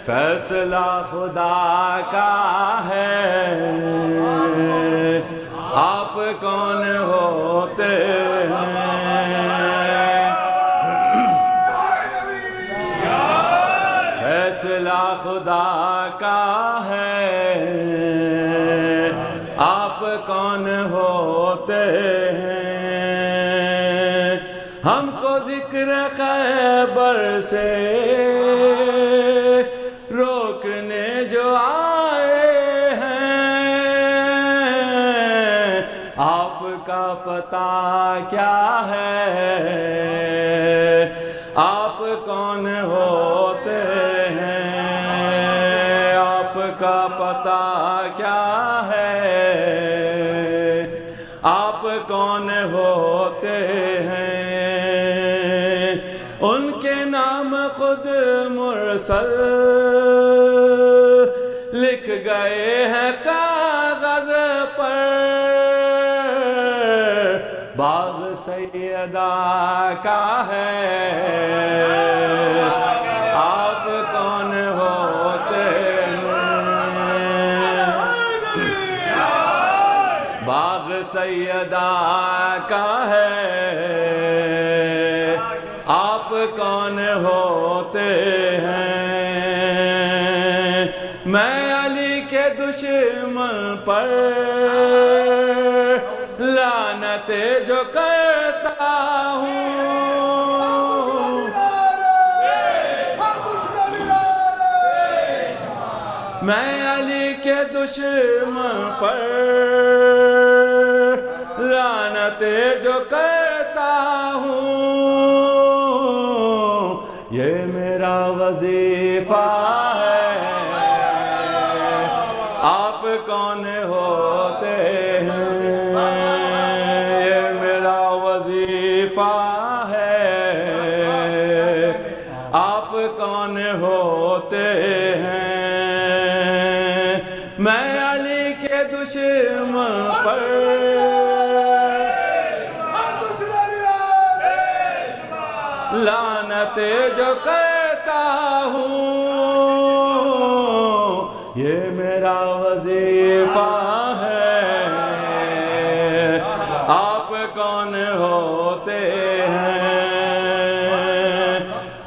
فیصلہ خدا کا ہے، آپ کون ہوتے ہیں؟ فیصلہ خدا کا ہے، آپ کون ہوتے ہیں؟ ہم کو ذکر خیبر سے روکنے جو آئے ہیں، آپ کا پتہ کیا ہے؟ آپ کون ہوتے ہیں؟ آپ کا پتہ کیا ہے؟ آپ کون ہوتے ہیں؟ ان کے نام خود مرسل لکھ گئے ہیں کاغذ پر، باغ سیدہ کا ہے، آپ کون ہوتے ہیں؟ باغ سیدہ کا ہے، آپ کون ہوتے ہیں؟ میں علی کے دشمن پر لعنت جو کرتا ہوں، میں علی کے دشمن پر لعنت جو کرتا ہوں، یہ میرا وظیفہ ہے، آپ کون ہوتے ہیں؟ یہ میرا وظیفہ ہے، آپ کون ہوتے ہیں؟ میں علی کے دشمن پر لعنت جو کرتا ہوں، یہ میرا وظیفہ ہے، آپ کون ہوتے ہیں؟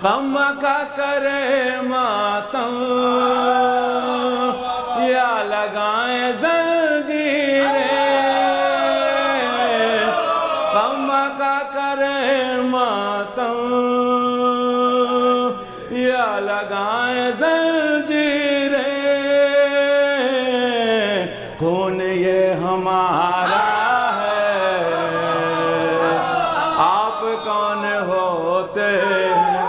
غم کا کرے ماتم یا لگائیں زنجیریں، غم کا کرے ماتم یا لگائیں زنجیریں، خون یہ ہمارا ہے، آپ کون ہوتے ہیں؟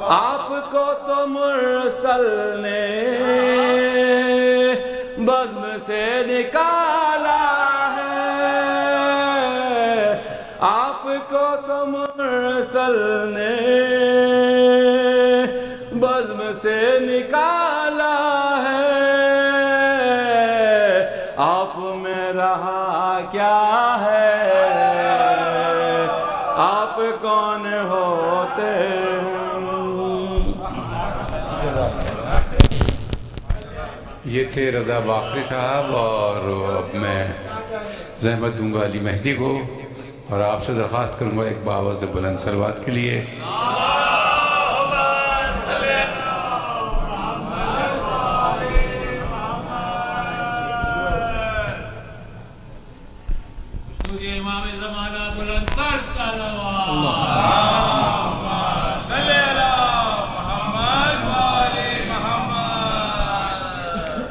آپ کو تو مرسل نے بزم سے نکالا ہے، آپ کو تو مرسل نے بزم سے نکالا ہے، آپ میں رہا کیا ہے؟ آپ کون ہوتے ہیں؟ یہ تھے رضا باقری صاحب، اور اب میں زحمت دوں گا علی مہدی کو، اور آپ سے درخواست کروں گا ایک باوزد بلند صلوات کے لیے۔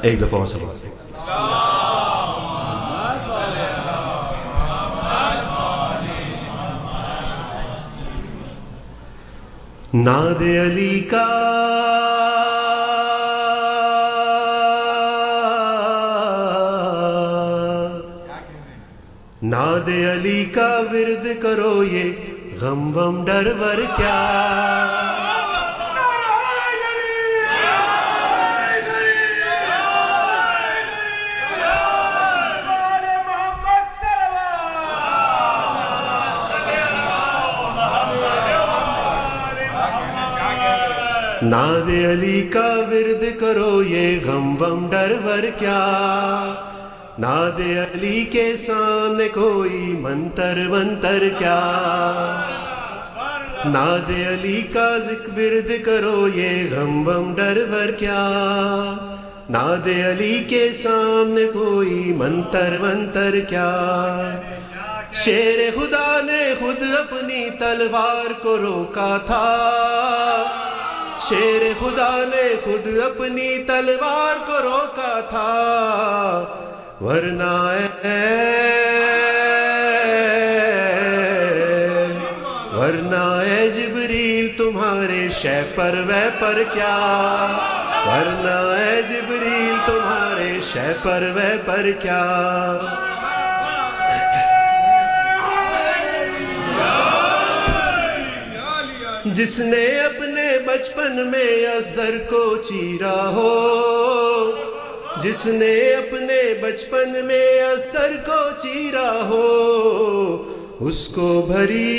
ایک دفعہ صلوات۔ ناد علی کا ناد علی کا ورد کرو یہ غم وم ڈر ور کیا ناد علی کا ورد کرو یہ غم وم ڈر ور کیا ناد علی کے سامنے کوئی منتر ونتر کیا ناد علی کا ذکر ورد کرو یہ غم وم ڈر ور کیا ناد علی کے سامنے کوئی منتر ونتر کیا شیر خدا نے خود اپنی تلوار کو روکا تھا شیر خدا نے خود اپنی تلوار کو روکا تھا ورنہ اے جبریل تمہارے شے پر وے پر کیا ورنہ اے جبریل تمہارے شے پر وے پر کیا جس نے اپنے بچپن میں ازدر کو چیرا ہو جس نے اپنے بچپن میں ازدر کو چیرا ہو اس کو بھری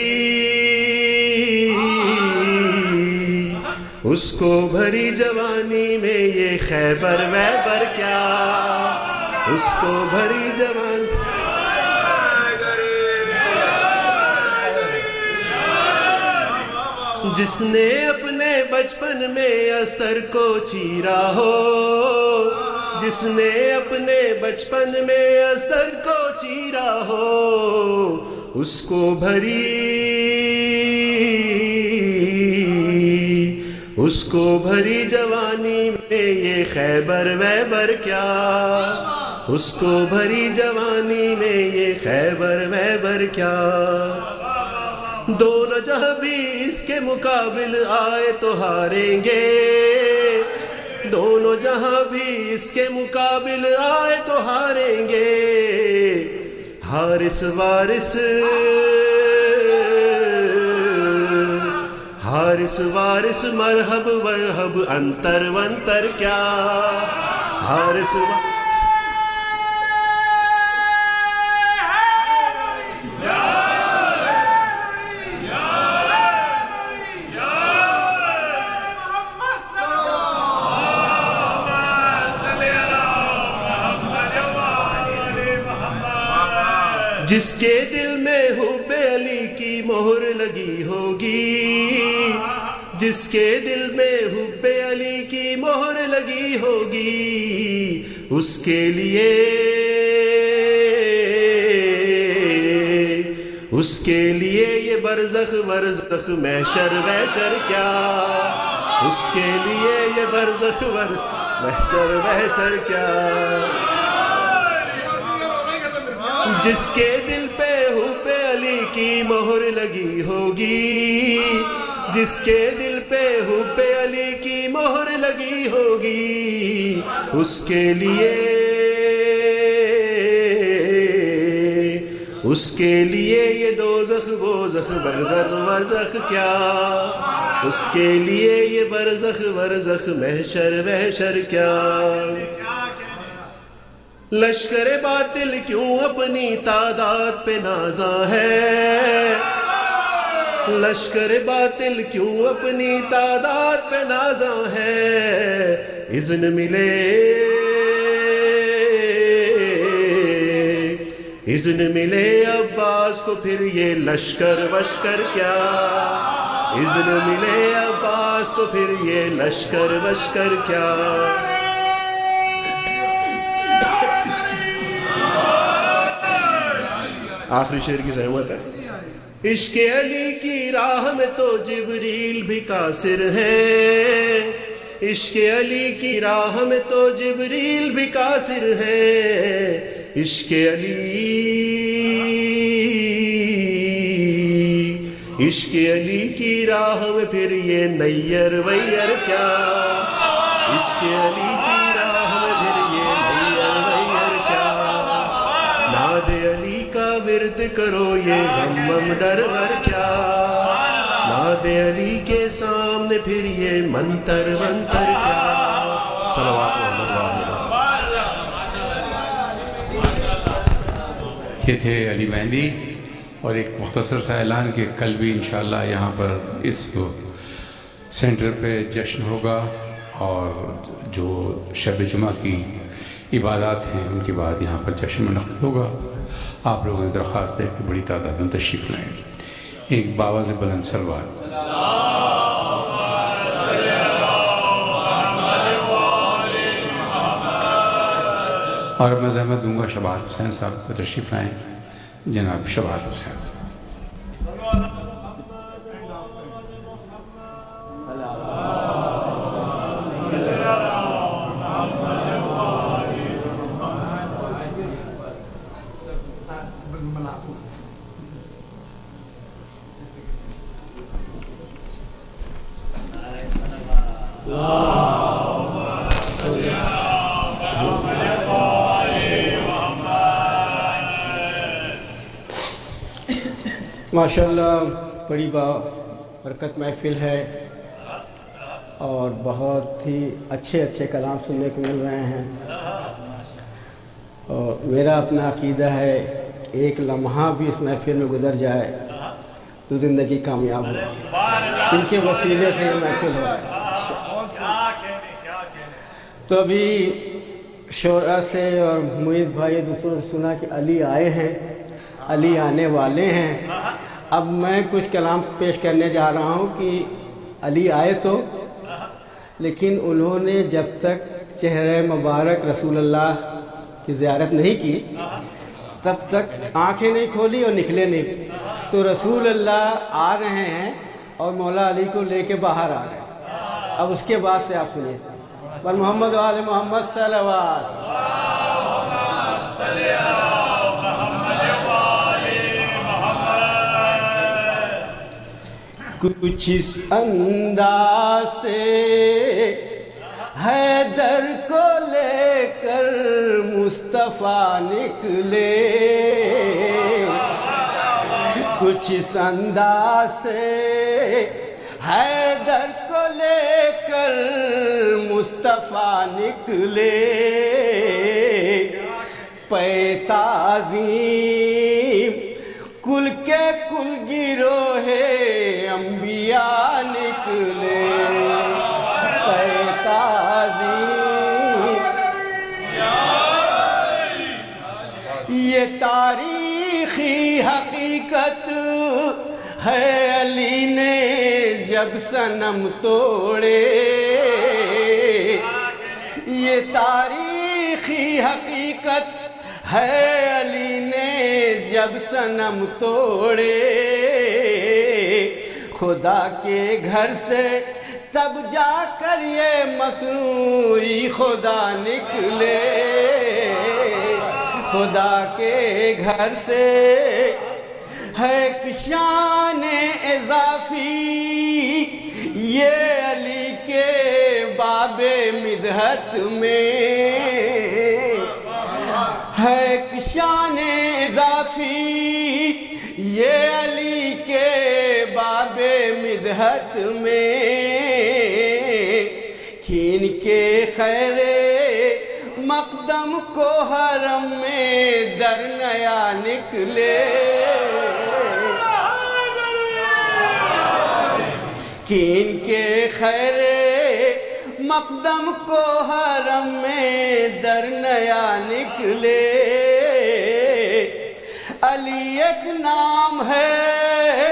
جوانی میں یہ خیبر ویبر کیا اس کو بھری جوانی جس نے اپنے بچپن میں ازدر کو چیرا ہو جس نے اپنے بچپن میں ازدر کو چیرا ہو اس کو بھری جوانی میں یہ خیبر ویبر کیا اس کو بھری جوانی میں یہ خیبر ویبر کیا دونوں جہاں بھی اس کے مقابل آئے تو ہاریں گے دونوں جہاں بھی اس کے مقابل آئے تو ہاریں گے حارث وارث مرحب ورحب انتر ونتر کیا حارث جس کے دل میں حب علی کی مہر لگی ہوگی جس کے دل میں حب علی کی مہر لگی ہوگی اس کے لیے یہ برزخ ورزخ محشر وحشر کیا اس کے لیے یہ برزخ محشر وحشر کیا جس کے دل پہ حب علی کی مہر لگی ہوگی جس کے دل پہ حب علی کی مہر لگی ہوگی اس کے لیے یہ دوزخ وزخ برزخ ورزخ کیا اس کے لیے یہ برزخ ورزخ محشر وحشر کیا لشکر باطل کیوں اپنی تعداد پہ نازاں ہے لشکر باطل کیوں اپنی تعداد پہ نازاں ہے اذن ملے عباس کو پھر یہ لشکر وشکر کیا اذن ملے عباس کو پھر یہ لشکر وشکر کیا آخری شعر کی زحمت ہے عشق علی کی راہ میں تو جبریل بھی قاصر ہے عشق علی کی راہ میں تو جبریل بھی قاصر ہے عشق علی عشق علی کی راہ میں پھر یہ نیر ویر کیا، عشق علی کی راہ میں پھر یہ نیر ویر کیا، ناد علی کا ورد کرو یہ غم وم ڈر ور کیا، ناد علی کے سامنے پھر یہ منتر ونتر کیا۔ صلوات محمد وآلہ۔ یہ تھے علی مہندی، اور ایک مختصر سا اعلان کہ کل بھی انشاءاللہ یہاں پر اس سینٹر پہ جشن ہوگا، اور جو شب جمعہ کی عبادات ہیں ان کے بعد یہاں پر جشن منعقد ہوگا۔ آپ لوگوں نے درخواست ہے کہ بڑی تعداد میں تشریف لائیں۔ ایک باواز بلند سلوات۔ اور میں زحمت دوں گا شباہت حسین صاحب کو تشریف لائیں۔ جناب شباہت حسین۔ ماشاءاللہ بڑی برکت محفل ہے، اور بہت ہی اچھے اچھے کلام سننے کو مل رہے ہیں، اور میرا اپنا عقیدہ ہے ایک لمحہ بھی اس محفل میں گزر جائے تو زندگی کامیاب ہو، ان کے وسیلے سے یہ محفل ہو رہا ہے۔ تو ابھی شعراء سے اور معیز بھائی دوسروں سے سنا کہ علی آئے ہیں، علی آنے والے ہیں۔ اب میں کچھ کلام پیش کرنے جا رہا ہوں کہ علی آئے تو، لیکن انہوں نے جب تک چہرہ مبارک رسول اللہ کی زیارت نہیں کی تب تک آنکھیں نہیں کھولی اور نکلے نہیں، تو رسول اللہ آ رہے ہیں اور مولا علی کو لے کے باہر آ رہے ہیں۔ اب اس کے بعد سے آپ سنیے بل محمد وآل محمد صلوات۔ کچھ اس انداز سے حیدر کو لے کر مصطفیٰ نکلے، کچھ اس انداز سے حیدر کو لے کر مصطفیٰ نکلے، پے تعظیم کل کے کل گروہ انبیاء نکلے، پے تعظیم یہ تاریخی حقیقت ہے، علی نے جب صنم توڑے، یہ تاریخی حقیقت ہے، علی نے جب صنم توڑے، خدا کے گھر سے تب جا کر یہ مصنوعی خدا نکلے، خدا کے گھر سے ہے ایک شان اضافی، یہ علی کے باب مدحت میں ہے ایک شان اضافی، یہ علی کے باب مدحت میں کھین کے خیر مقدم کو حرم میں در نیا نکلے، کھین کے خیر مقدم کو حرم میں در نیا نکلے، علی ایک نام ہے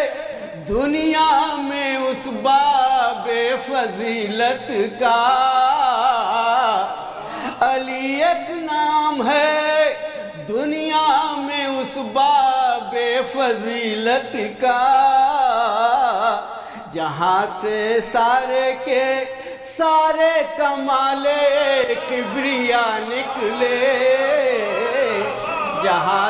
دنیا میں اس باب فضیلت کا، علی ایک نام ہے دنیا میں اس باب فضیلت کا، جہاں سے سارے کے سارے کمال کبریا نکلے، جہاں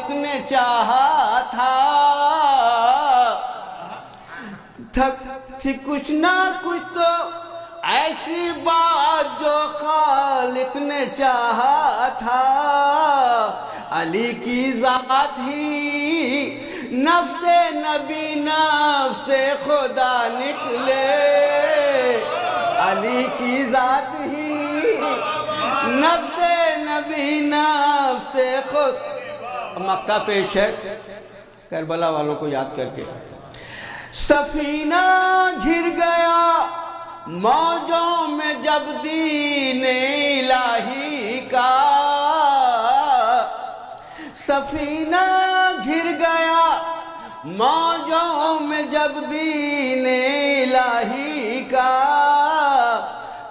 خالق نے چاہا تھا، تھی کچھ نہ کچھ تو ایسی بات جو خالق نے چاہا تھا، علی کی ذات ہی نفس نبی نفس خدا نکلے، علی کی ذات ہی نفس نبی نفس خود۔ مقطع پیش ہے کربلا والوں کو یاد کر کے۔ سفینہ گھر گیا موجوں میں جب دین الہی کا، سفینہ گر گیا موجوں میں جب دین الہی کا،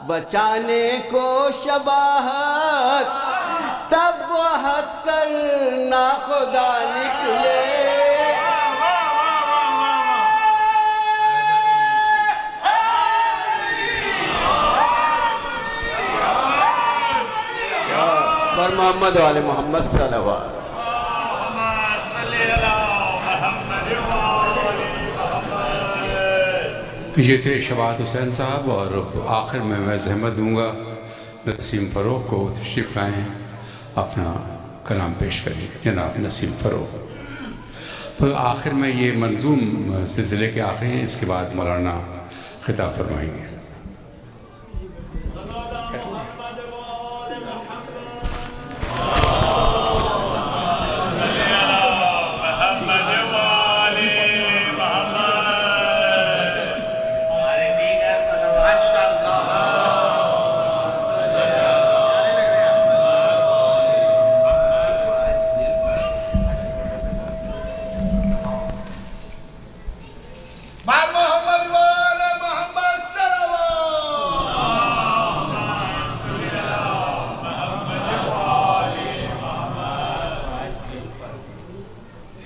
بچانے کو شباہت تب بہت کرنا خدا نکلے۔ پر محمد والے محمد صلی اللہ علیہ وسلم۔ یہ تھے شفاعت حسین صاحب، اور آخر میں زحمت دوں گا نسیم فروغ کو تشریف لائیں، اپنا کلام پیش کریں جناب نسیم فروغ۔ تو آخر میں یہ منظوم سلسلے کے آخر ہیں، اس کے بعد مولانا خطاب فرمائیں گے۔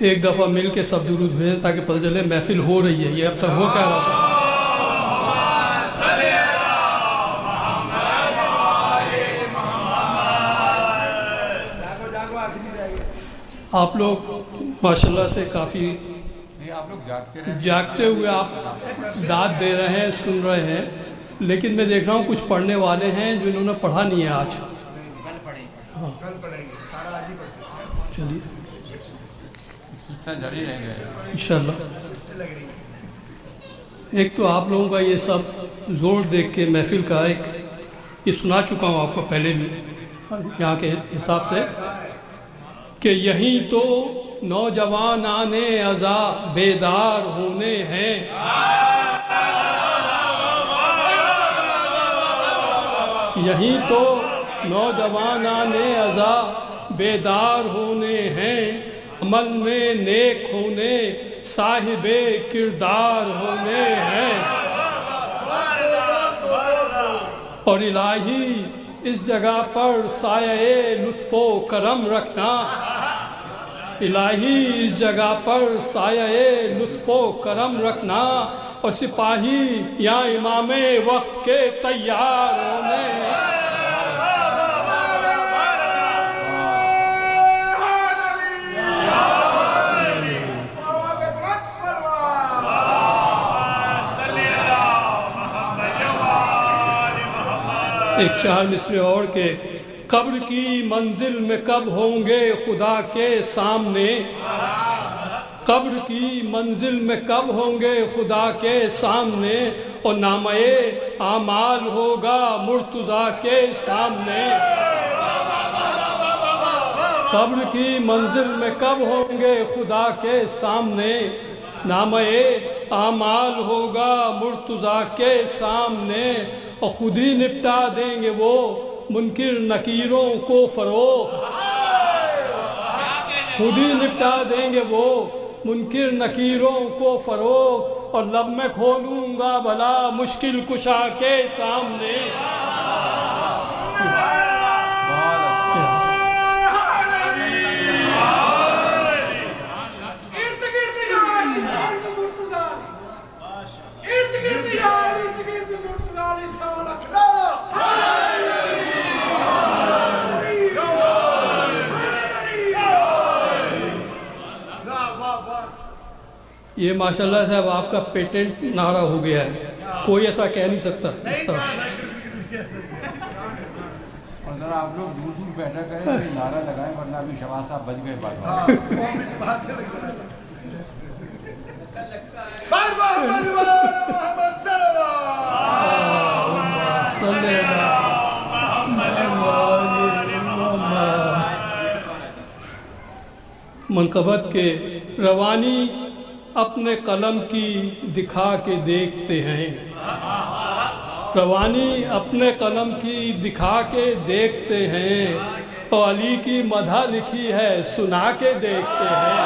ایک دفعہ مل کے سب درود بھیجیں تاکہ پتہ چلے محفل ہو رہی ہے، یہ اب تک ہو کیا رہا تھا۔ آپ لوگ ماشاءاللہ سے کافی جاگتے ہوئے آپ داد دے رہے ہیں، سن رہے ہیں، لیکن میں دیکھ رہا ہوں کچھ پڑھنے والے ہیں جو انہوں نے پڑھا نہیں ہے آج۔ چلیے انشاءاللہ۔ ایک تو آپ لوگوں کا یہ سب زور دیکھ کے محفل کا ایک یہ سنا چکا ہوں آپ کو پہلے بھی یہاں کے حساب سے کہ یہیں تو نوجوانان ازا بیدار ہونے ہیں، یہیں تو نوجوانان ازا بیدار ہونے ہیں، عمل میں نیک ہونے صاحب کردار ہونے ہیں، اور الہی اس جگہ پر سایہ لطف و کرم رکھنا، الہی اس جگہ پر سایہ لطف و کرم رکھنا، اور سپاہی یا امام وقت کے تیار ہونے ہیں۔ ایک چار مصرے اور کے قبر کی منزل میں کب ہوں گے خدا کے سامنے، قبر کی منزل میں کب ہوں گے خدا کے سامنے، اور نامہ اعمال ہوگا مرتضیٰ کے سامنے، قبر کی منزل میں کب ہوں گے خدا کے سامنے، نامہ اعمال ہوگا مرتضیٰ کے سامنے، اور خود ہی نپٹا دیں گے وہ منکر نکیروں کو فروغ، خود ہی نپٹا دیں گے وہ منکر نکیروں کو فروغ، اور لب میں کھولوں گا بھلا مشکل کشا کے سامنے۔ یہ ماشاءاللہ صاحب آپ کا پیٹنٹ نعرہ ہو گیا ہے، کوئی ایسا کہہ نہیں سکتا اس طرح۔ اور ذرا آپ لوگ دور دور بیٹھا کریں کہ نعرہ لگائیں، ورنہ ابھی شہباز صاحب بچ گئے بات منقبت کے روانی اپنے قلم کی دکھا کے دیکھتے ہیں، روانی اپنے قلم کی دکھا کے دیکھتے ہیں، اور علی کی مدح لکھی ہے سنا کے دیکھتے ہیں۔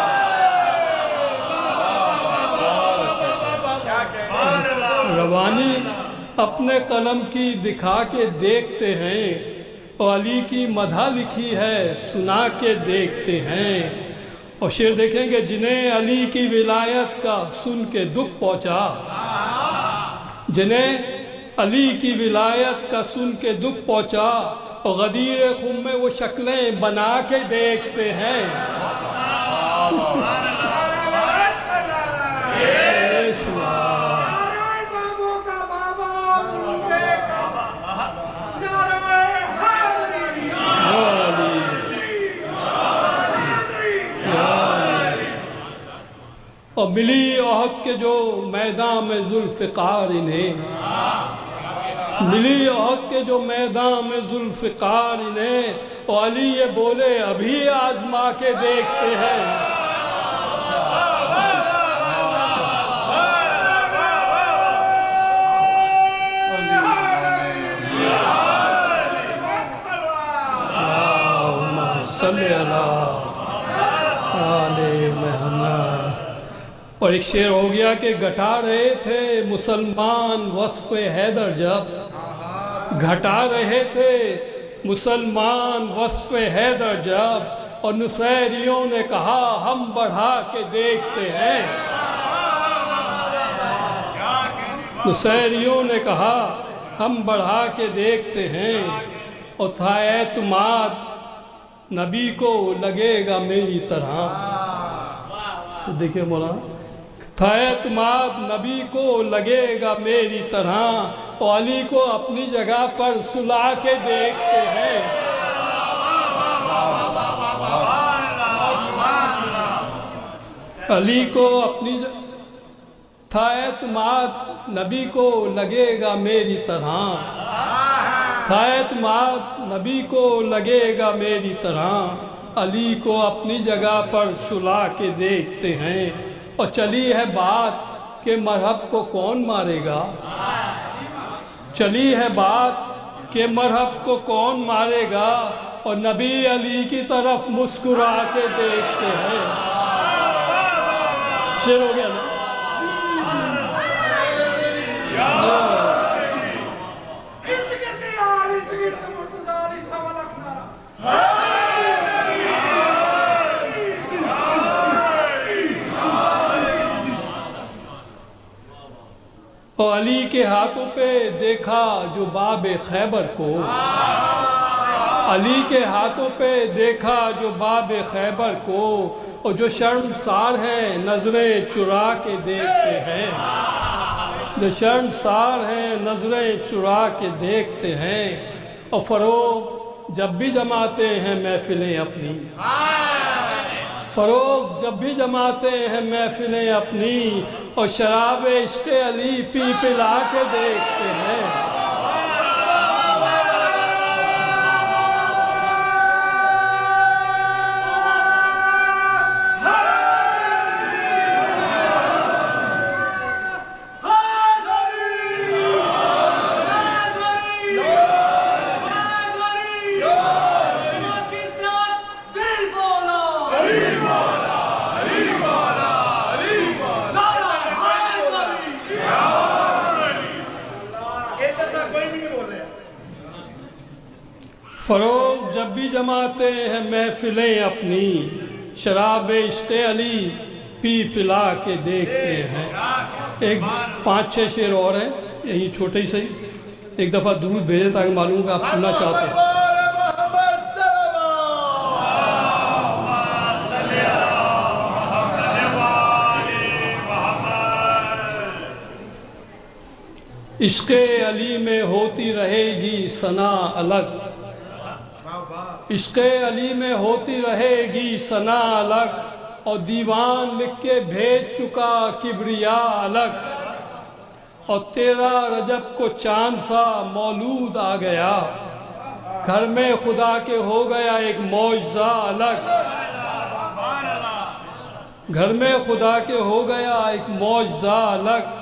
روانی اپنے قلم کی دکھا کے دیکھتے ہیں، اور علی کی مدح لکھی ہے سنا کے دیکھتے ہیں۔ اور شعر دیکھیں گے، جنہیں علی کی ولایت کا سن کے دکھ پہنچا، جنہیں علی کی ولایت کا سن کے دکھ پہنچا، اور غدیر خم میں وہ شکلیں بنا کے دیکھتے ہیں۔ اور ملی عہد کے جو میدان میں ذوالفقار انہیں، ملی عہد کے جو میدان میں ذوالفقار انہیں، اور علی یہ بولے ابھی آزما کے دیکھتے ہیں۔ صلی اللہ علیہ محمد۔ اور ایک شعر ہو گیا کہ گھٹا رہے تھے مسلمان وصف حیدر جب، گھٹا رہے تھے مسلمان وصف حیدر جب، اور نصیریوں نے کہا ہم بڑھا کے دیکھتے ہیں۔ نصیریوں نے کہا ہم بڑھا کے دیکھتے ہیں، اور تھا اعتماد نبی کو لگے گا میری طرح۔ دیکھیں مولانا، تھا اعتماد نبی کو لگے گا میری طرح، اور علی کو اپنی جگہ پر سلا کے دیکھتے ہیں۔ علی کو اپنی تھا اعتماد نبی کو لگے گا میری طرح، تھا اعتماد نبی کو لگے گا میری طرح، علی کو اپنی جگہ پر سلا کے دیکھتے ہیں۔ اور چلی ہے بات کہ مرحب کو کون مارے گا، چلی ہے بات کہ مرحب کو کون مارے گا، اور نبی علی کی طرف مسکرا کے دیکھتے ہیں۔ شعر ہو گیا نا؟ اور علی کے ہاتھوں پہ دیکھا جو باب خیبر کو، علی کے ہاتھوں پہ دیکھا جو باب خیبر کو، اور جو شرمسار ہیں نظریں چرا کے دیکھتے ہیں، جو شرمسار ہیں نظریں چرا کے دیکھتے ہیں۔ اور فروغ جب بھی جماتے ہیں محفلیں اپنی، فروغ جب بھی جماتے ہیں محفلیں اپنی، اور شراب عشق علی پی پلا کے دیکھتے ہیں۔ فروغ جب بھی جماتے ہیں محفلیں اپنی، شراب عشق علی پی پلا کے دیکھتے ہیں۔ ایک 5-6 شعر اور ہیں، یہی چھوٹے ہی صحیح، ایک دفعہ درود بھیجے تاکہ معلوم کہ آپ سننا چاہتے ہیں۔ عشق علی میں ہوتی رہے گی ثنا الگ، عشق علی میں ہوتی رہے گی ثنا الگ، اور دیوان لکھ کے بھیج چکا کبریا الگ، اور 13 رجب کو چاند سا مولود آ گیا، گھر میں خدا کے ہو گیا ایک معجزہ الگ، گھر میں خدا کے ہو گیا ایک معجزہ الگ،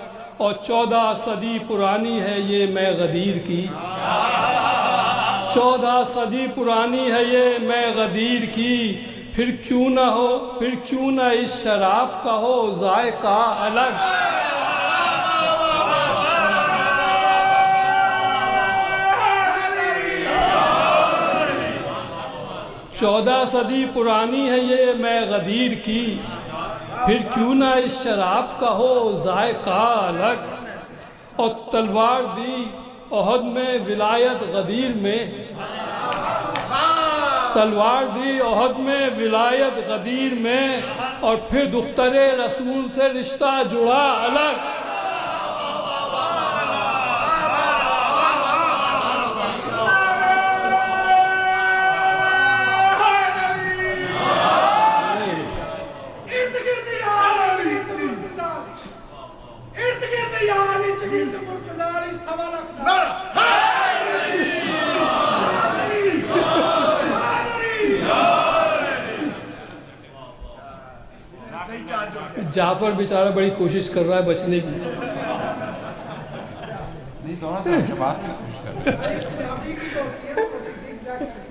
اور 14 صدی پرانی ہے یہ میں غدیر کی، 14 صدی پرانی ہے یہ میں غدیر کی، پھر کیوں نہ اس شراب کا ہو ذائقہ الگ، 14 صدی پرانی ہے یہ میں غدیر کی، پھر کیوں نہ اس شراب کا ہو ذائقہ الگ، اور تلوار دی احد میں ولایت غدیر میں، تلوار دی احد میں ولایت غدیر میں، اور پھر دختر رسول سے رشتہ جڑا الگ، جعفر بیچارہ بڑی کوشش کر رہا ہے بچنے کی،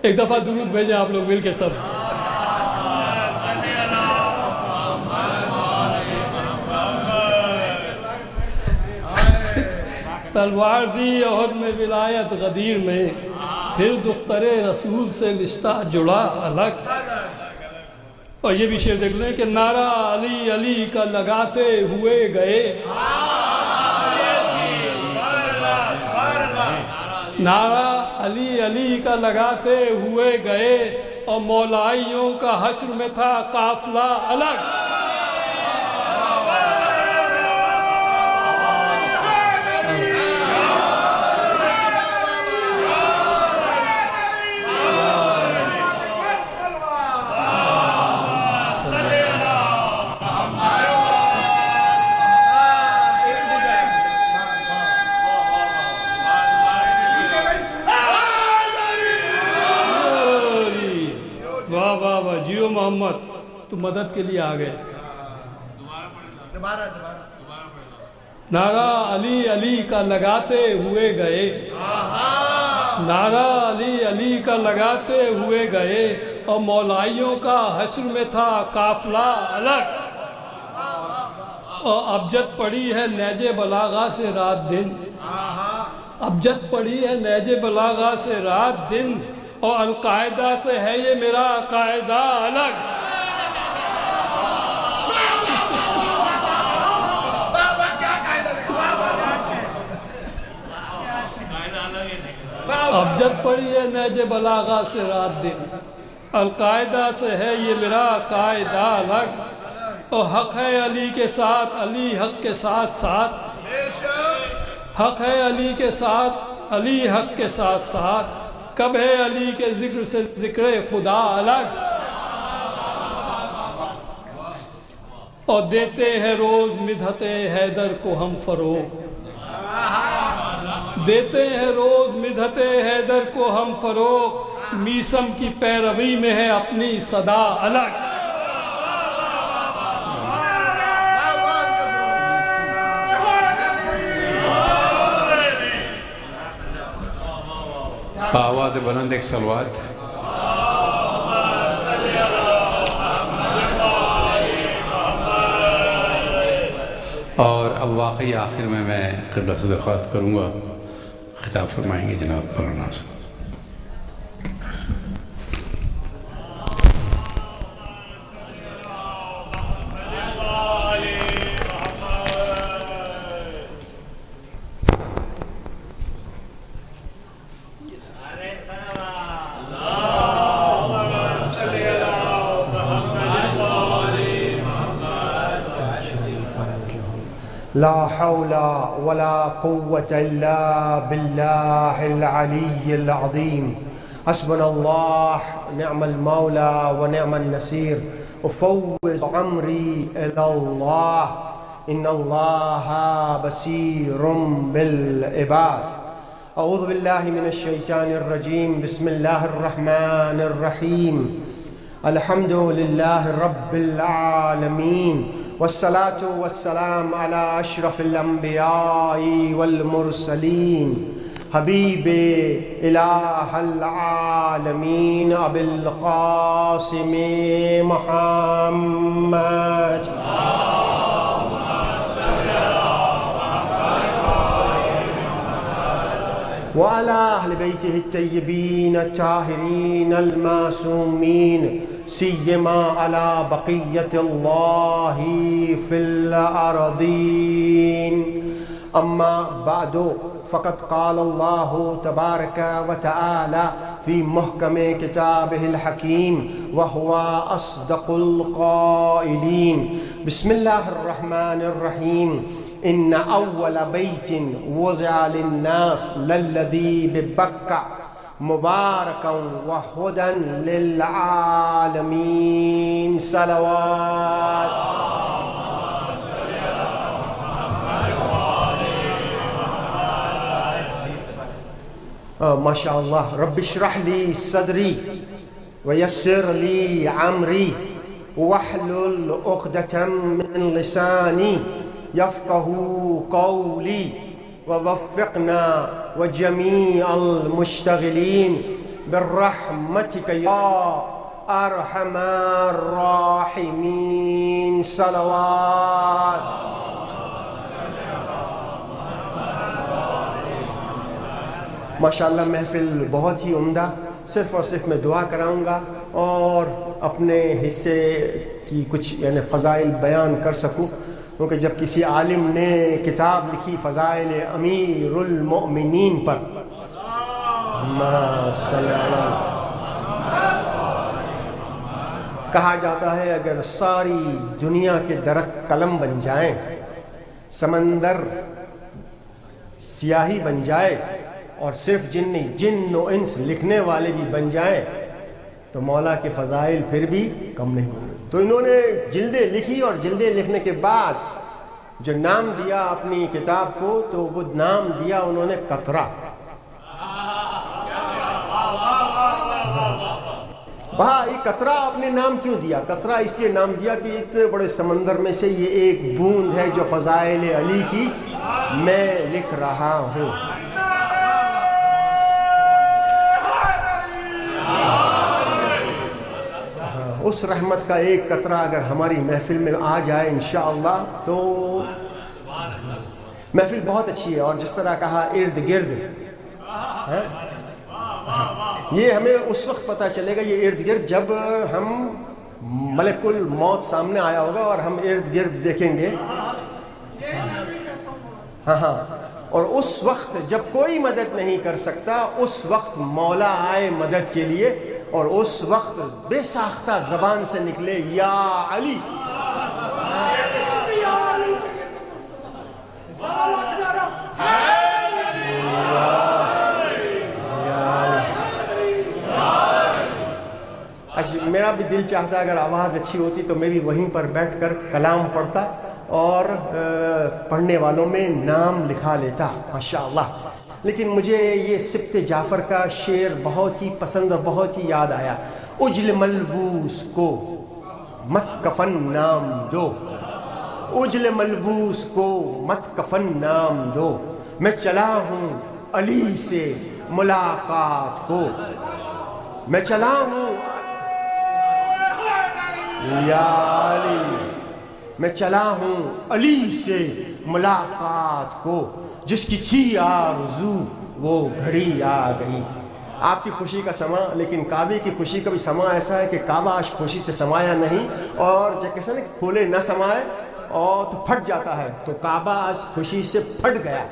ایک دفعہ درود بھیجیں آپ لوگ مل کے سب، تلوار دی احد میں ولایت غدیر میں، پھر دختر رسول سے رشتہ جڑا الگ، اور یہ بھی شعر دیکھ لیں کہ نعرہ علی علی کا لگاتے ہوئے گئے، نعرہ علی علی کا لگاتے ہوئے گئے، اور مولائیوں کا حشر میں تھا قافلہ الگ، جیو محمد تو مدد کے لیے آ گئے، نعرہ علی علی کا لگاتے ہوئے گئے، نعرہ علی علی کا لگاتے ہوئے گئے، اور مولائیوں کا حشر میں تھا قافلہ الگ، اور ابجد پڑی ہے نیج بلاغہ سے رات دن، ابجد پڑی ہے نیج بلاغہ سے رات دن، اور القاعدہ سے ہے یہ میرا قاعدہ الگ، ابجد پڑی ہے نیج بلاغہ سے رات دن، القاعدہ سے ہے یہ میرا قاعدہ الگ، اور حق ہے علی کے ساتھ، علی حق کے ساتھ ساتھ، حق ہے علی کے ساتھ، علی حق کے ساتھ ساتھ، کب ہے علی کے ذکر سے ذکر خدا الگ، اور دیتے ہیں روز مدحت حیدر کو ہم فروغ، دیتے ہیں روز مدحت حیدر کو ہم فروغ، میسم کی پیروی میں ہے اپنی صدا الگ، آواز بلند ایک صلوات، اور اب واقعی آخر میں قبلہ سے درخواست کروں گا، خطاب فرمائیں گے جناب مولانا صاحب۔ لا حول ولا قوة إلا بالله العلي العظيم حسبنا الله نعم المولى ونعم النصير أفوض أمري إلى الله إن الله بصير بالعباد أعوذ بالله من الشيطان الرجيم بسم الله الرحمن الرحيم الحمد لله رب العالمين والصلاة والسلام على أشرف الأنبياء والمرسلين حبيب إله العالمين أبي القاسم محمد وعلى أهل بيته الطيبين الطاهرين المعصومين سيما على بقية الله في الأرضين أما بعد فقد قال الله تبارك وتعالى في محكم كتابه الحكيم وهو أصدق القائلين بسم الله الرحمن الرحيم إن أول بيت وضع للناس للذي ببكة مباركا وهدى للعالمين صلوات ما شاء الله رب اشرح لي صدري ويسر لي أمري واحلل عقدة من لساني يفقه قولي ووفقنا وجميع المشتغلين برحمتك يا أرحم الراحمين صلوات ماشاءاللہ محفل بہت ہی عمدہ صرف اور صرف میں دعا کراؤں گا اور اپنے حصے کی کچھ یعنی فضائل بیان کر سکوں کیونکہ جب کسی عالم نے کتاب لکھی فضائل امیر المؤمنین پر کہا جاتا ہے اگر ساری دنیا کے درخت قلم بن جائیں سمندر سیاہی بن جائے اور صرف جن و انس لکھنے والے بھی بن جائیں تو مولا کے فضائل پھر بھی کم نہیں ہوں گے تو انہوں نے جلدیں لکھی اور جلدیں لکھنے کے بعد جو نام دیا اپنی کتاب کو تو وہ نام دیا انہوں نے قطرہ بھائی قطرہ آپ نے نام کیوں دیا قطرہ اس لیے نام دیا کہ اتنے بڑے سمندر میں سے یہ ایک بوند ہے جو فضائل علی کی میں لکھ رہا ہوں اس رحمت کا ایک قطرہ اگر ہماری محفل میں آ جائے انشاءاللہ تو محفل بہت اچھی ہے اور جس طرح کہا ارد گرد یہ ہمیں اس وقت پتہ چلے گا یہ ارد گرد جب ہم ملک الموت سامنے آیا ہوگا اور ہم ارد گرد دیکھیں گے اور اس وقت جب کوئی مدد نہیں کر سکتا اس وقت مولا آئے مدد کے لیے اور اس وقت بے ساختہ زبان سے نکلے یا علی میرا بھی دل چاہتا اگر آواز اچھی ہوتی تو میں بھی وہیں پر بیٹھ کر کلام پڑھتا اور پڑھنے والوں میں نام لکھا لیتا ماشاءاللہ لیکن مجھے یہ سبط جعفر کا شعر بہت ہی پسند اور بہت ہی یاد آیا اجل ملبوس کو مت کفن نام دو اجل ملبوس کو مت کفن نام دو میں چلا ہوں علی سے ملاقات کو میں چلا ہوں یا علی میں چلا ہوں علی سے ملاقات کو جس کی تھی آرزو وہ گھڑی آ گئی آپ کی خوشی کا سما لیکن کعبے کی خوشی کا بھی سما ایسا ہے کہ کعبہ آج خوشی سے سمایا نہیں اور جب کیسا نا کھولے نہ سمائے اور تو پھٹ جاتا ہے تو کعبہ آج خوشی سے پھٹ گیا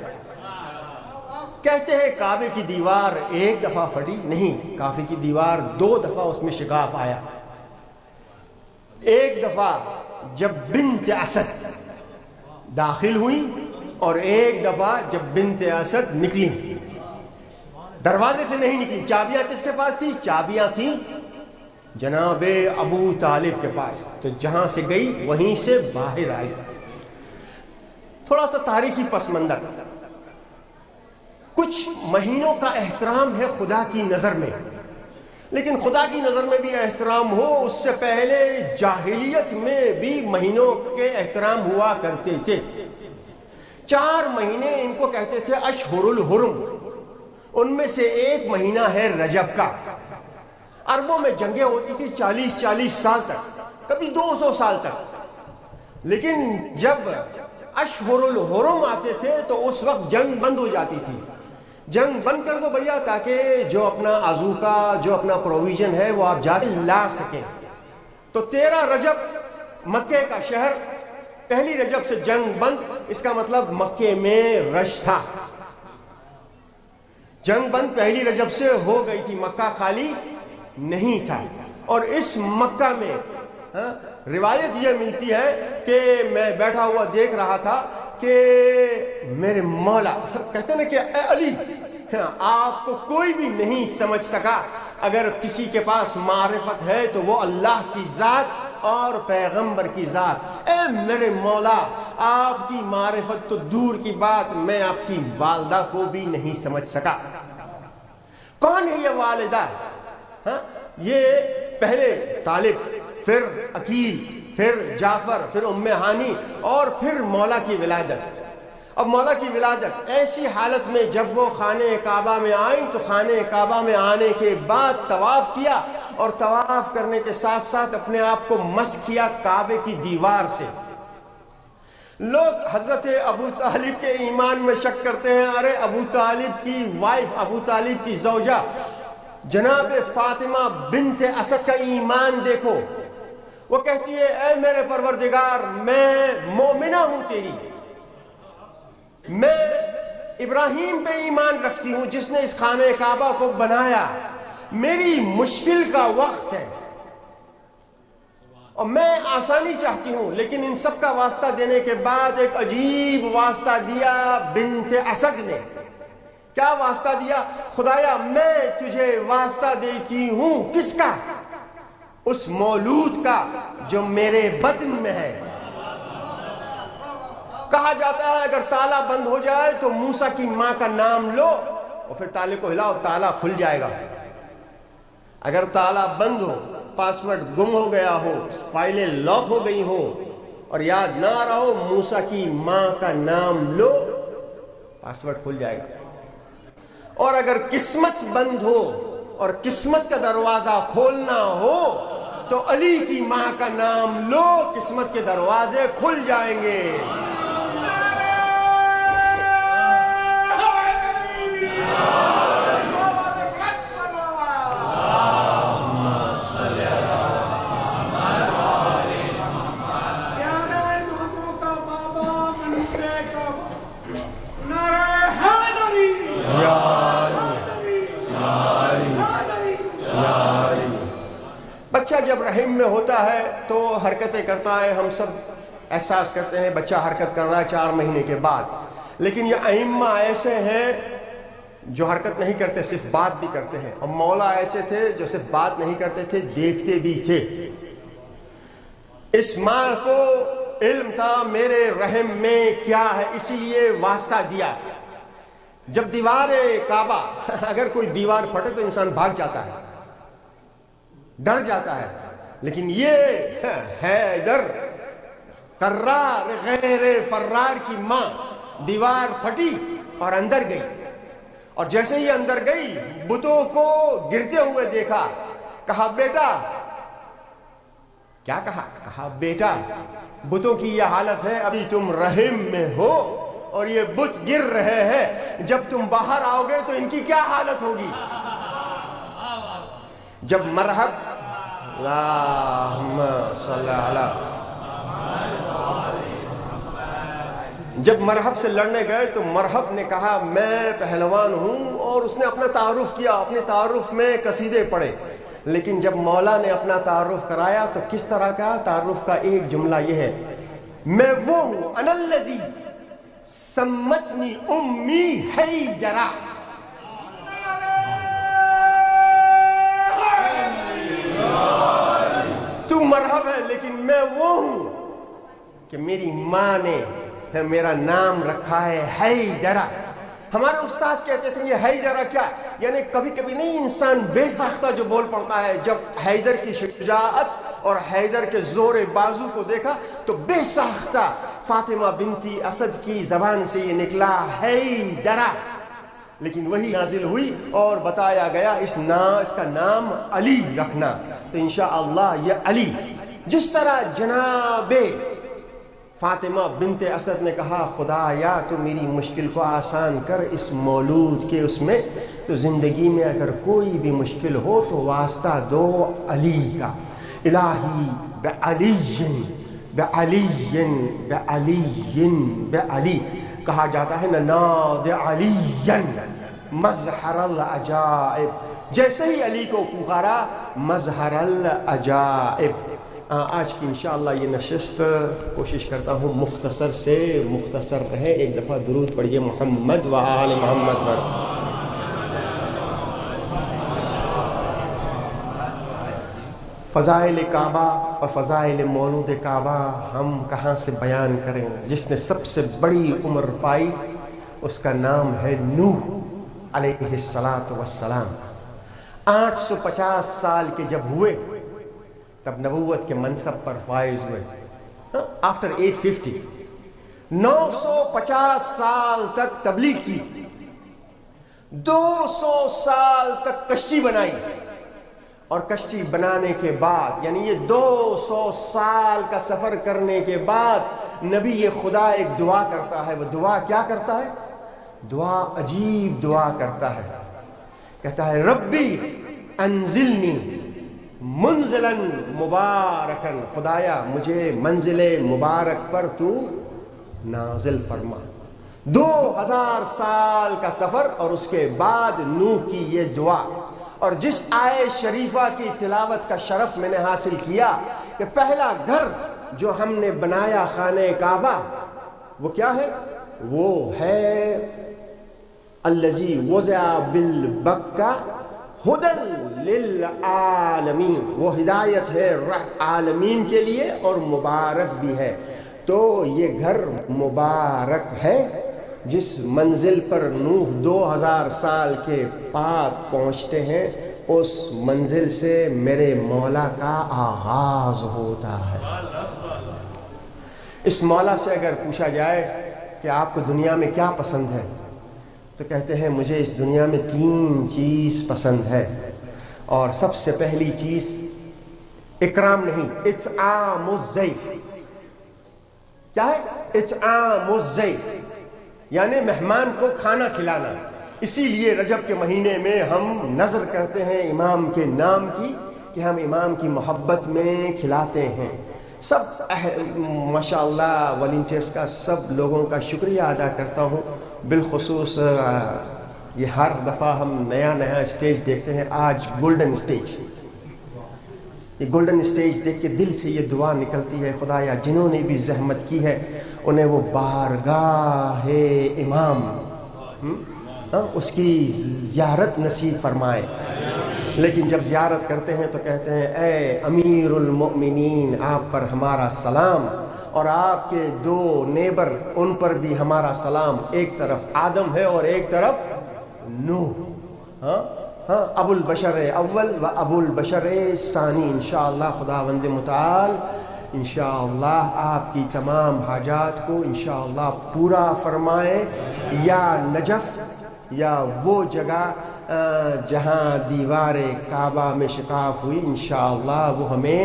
کہتے ہیں کعبے کی دیوار ایک دفعہ پھٹی نہیں کعبے کی دیوار 2 دفعہ اس میں شکاف آیا ایک دفعہ جب بنت اسد داخل ہوئی اور ایک دفعہ جب بنت اسد نکلی دروازے سے نہیں نکلی. چابیاں کس کے پاس تھی؟ چابیاں تھیں جناب ابو طالب کے پاس. تو جہاں سے گئی وہیں سے باہر آئی. تھوڑا سا تاریخی پس منظر. کچھ مہینوں کا احترام ہے خدا کی نظر میں, لیکن خدا کی نظر میں بھی احترام ہو, اس سے پہلے جاہلیت میں بھی مہینوں کے احترام ہوا کرتے تھے. 4 مہینے ان کو کہتے تھے اشہر الحرم. ان میں سے ایک مہینہ ہے رجب کا. عربوں میں جنگیں ہوتی تھی 40 سال تک, کبھی 200 سال تک. لیکن جب اشہر الحرم آتے تھے تو اس وقت جنگ بند ہو جاتی تھی. جنگ بند کر دو بھیا, تاکہ جو اپنا آذوقہ, جو اپنا پروویژن ہے وہ آپ جا کے لا سکیں. تو 13 رجب مکے کا شہر, پہلی رجب سے جنگ بند. اس کا مطلب مکے میں رش تھا. جنگ بند پہلی رجب سے ہو گئی تھی, مکہ خالی نہیں تھا. اور اس مکہ میں روایت یہ ملتی ہے کہ میں بیٹھا ہوا دیکھ رہا تھا کہ میرے مولا کہتے ہیں کہ اے علی, آپ کو کوئی بھی نہیں سمجھ سکا. اگر کسی کے پاس معرفت ہے تو وہ اللہ کی ذات اور پیغمبر کی ذات. اے میرے مولا, آپ کی معرفت تو دور کی بات, میں آپ کی والدہ کو بھی نہیں سمجھ سکا. کون ہے یہ والدہ؟ یہ پہلے طالب, پھر عقیل, پھر جعفر, پھر ام ہانی, اور پھر مولا کی ولادت. اب مولا کی ولادت ایسی حالت میں جب وہ خانہ کعبہ میں آئیں تو خانہ کعبہ میں آنے کے بعد طواف کیا, اور طواف کرنے کے ساتھ ساتھ اپنے آپ کو مس کیا کعبے کی دیوار سے. لوگ حضرت ابو طالب کے ایمان میں شک کرتے ہیں. ارے ابو طالب کی وائف, ابو طالب کی زوجہ جناب فاطمہ بنت اسد کا ایمان دیکھو. وہ کہتی ہے اے میرے پروردگار, میں مومنہ ہوں تیری, میں ابراہیم پہ ایمان رکھتی ہوں جس نے اس خانہ کعبہ کو بنایا. میری مشکل کا وقت ہے اور میں آسانی چاہتی ہوں, لیکن ان سب کا واسطہ دینے کے بعد ایک عجیب واسطہ دیا بنت اسد نے. کیا واسطہ دیا؟ خدایا میں تجھے واسطہ دیتی ہوں. کس کا؟ اس مولود کا جو میرے بطن میں ہے. کہا جاتا ہے اگر تالا بند ہو جائے تو موسیٰ کی ماں کا نام لو اور پھر تالے کو ہلاؤ, تالا کھل جائے گا. اگر تالا بند ہو, پاسورڈ گم ہو گیا ہو, فائلیں لاک ہو گئی ہو اور یاد نہ آ رہا ہو, موسیٰ کی ماں کا نام لو, پاسورڈ کھل جائے گا. اور اگر قسمت بند ہو اور قسمت کا دروازہ کھولنا ہو تو علی کی ماں کا نام لو, قسمت کے دروازے کھل جائیں گے. بچہ جب رحم میں ہوتا ہے تو حرکتیں کرتا ہے, ہم سب احساس کرتے ہیں بچہ حرکت کر رہا ہے 4 مہینے کے بعد. لیکن یہ ائمہ ایسے ہیں جو حرکت نہیں کرتے, صرف بات بھی کرتے ہیں. اور مولا ایسے تھے جو صرف بات نہیں کرتے تھے, دیکھتے بھی تھے. اس ماں کو علم تھا میرے رحم میں کیا ہے, اسی لیے واسطہ دیا. جب دیوار کعبہ, اگر کوئی دیوار پھٹے تو انسان بھاگ جاتا ہے, ڈر جاتا ہے, لیکن یہ حیدر کرار غیر فرار کی ماں دیوار پھٹی اور اندر گئی. اور جیسے ہی اندر گئی بتوں کو گرتے ہوئے دیکھا. کہا بیٹا, کیا کہا؟ کہا بیٹا بتوں کی یہ حالت ہے, ابھی تم رحم میں ہو اور یہ بت گر رہے ہیں, جب تم باہر آؤ گے تو ان کی کیا حالت ہوگی. جب مرحب, اللہم صلی علی, جب مرحب سے لڑنے گئے تو مرحب نے کہا میں پہلوان ہوں, اور اس نے اپنا تعارف کیا. اپنے تعارف میں قصیدے پڑھے. لیکن جب مولا نے اپنا تعارف کرایا تو کس طرح کا تعارف کا؟ ایک جملہ یہ ہے, میں وہ ہوں انلذی سمتنی امی حیدرا. تو مرحب ہے لیکن میں وہ ہوں کہ میری ماں نے میرا نام رکھا ہے حیدرا. ہمارے استاد کہتے تھے یہ حیدرا کیا، یعنی کبھی کبھی نہیں انسان بے ساختہ جو بول پڑتا ہے. جب حیدر کی شجاعت اور حیدر کے زور بازو کو دیکھا تو بے ساختہ فاطمہ بنتی اسد کی زبان سے یہ نکلا حیدرا. لیکن وہی نازل ہوئی اور بتایا گیا اس کا نام علی رکھنا. تو انشاءاللہ یہ علی، جس طرح جناب فاطمہ بنت اسد نے کہا خدایا تو میری مشکل کو آسان کر اس مولود کے اس میں، تو زندگی میں اگر کوئی بھی مشکل ہو تو واسطہ دو علی کا. الہی بعلی بعلی بعلی بعلی کہا جاتا ہے نناد علی مظہر العجائب. جیسے ہی علی کو پکارا مظہر العجائب. آج کی انشاءاللہ یہ نشست کوشش کرتا ہوں مختصر سے مختصر رہے. ایک دفعہ درود پڑھیے محمد و آل محمد پر. فضائل کعبہ اور فضائل مولود کعبہ ہم کہاں سے بیان کریں. جس نے سب سے بڑی عمر پائی اس کا نام ہے نوح علیہ السلام. 850 سال کے جب ہوئے تب نبوت کے منصب پر فائز ہوئے. آفٹر 850 950 سال تک تبلیغ کی، 200 سال تک کشتی بنائی، اور کشتی بنانے کے بعد یعنی یہ 200 سال کا سفر کرنے کے بعد نبی خدا ایک دعا کرتا ہے. وہ دعا کیا کرتا ہے؟ دعا عجیب دعا کرتا ہے. کہتا ہے ربی انزلنی منزلا مبارکن، خدایا مجھے منزل مبارک پر تو نازل فرما. 2000 سال کا سفر اور اس کے بعد نوح کی یہ دعا. اور جس آیت شریفہ کی تلاوت کا شرف میں نے حاصل کیا کہ پہلا گھر جو ہم نے بنایا خانہ کعبہ وہ کیا ہے؟ وہ ہے الذی وضع بالبکہ ہدی للعالمین. وہ ہدایت ہے عالمین کے لیے اور مبارک بھی ہے. تو یہ گھر مبارک ہے جس منزل پر نوح 2000 سال کے بعد پہنچتے ہیں. اس منزل سے میرے مولا کا آغاز ہوتا ہے. اس مولا سے اگر پوچھا جائے کہ آپ کو دنیا میں کیا پسند ہے تو کہتے ہیں مجھے اس دنیا میں 3 چیز پسند ہے. اور سب سے پہلی چیز اکرام نہیں، اطعام الضیف. کیا ہے؟ اطعام الضیف یعنی مہمان کو کھانا کھلانا. اسی لیے رجب کے مہینے میں ہم نذر کرتے ہیں امام کے نام کی کہ ہم امام کی محبت میں کھلاتے ہیں. سب ماشاءاللہ والنٹیئرس کا سب لوگوں کا شکریہ ادا کرتا ہوں. بالخصوص یہ ہر دفعہ ہم نیا اسٹیج دیکھتے ہیں. آج گولڈن اسٹیج، یہ گولڈن اسٹیج دیکھ کے دل سے یہ دعا نکلتی ہے خدایا جنہوں نے بھی زحمت کی ہے انہیں وہ بارگاہ امام اس کی زیارت نصیب فرمائے. لیکن جب زیارت کرتے ہیں تو کہتے ہیں اے امیر المؤمنین آپ پر ہمارا سلام، اور آپ کے 2 نیبر ان پر بھی ہمارا سلام. ایک طرف آدم ہے اور ایک طرف نوح. ابو البشر اول و ابو البشر ثانی. انشاءاللہ خداوند متعال انشاءاللہ آپ کی تمام حاجات کو انشاءاللہ پورا فرمائے. یا نجف یا وہ جگہ جہاں دیوار کعبہ میں شکاف ہوئی انشاءاللہ وہ ہمیں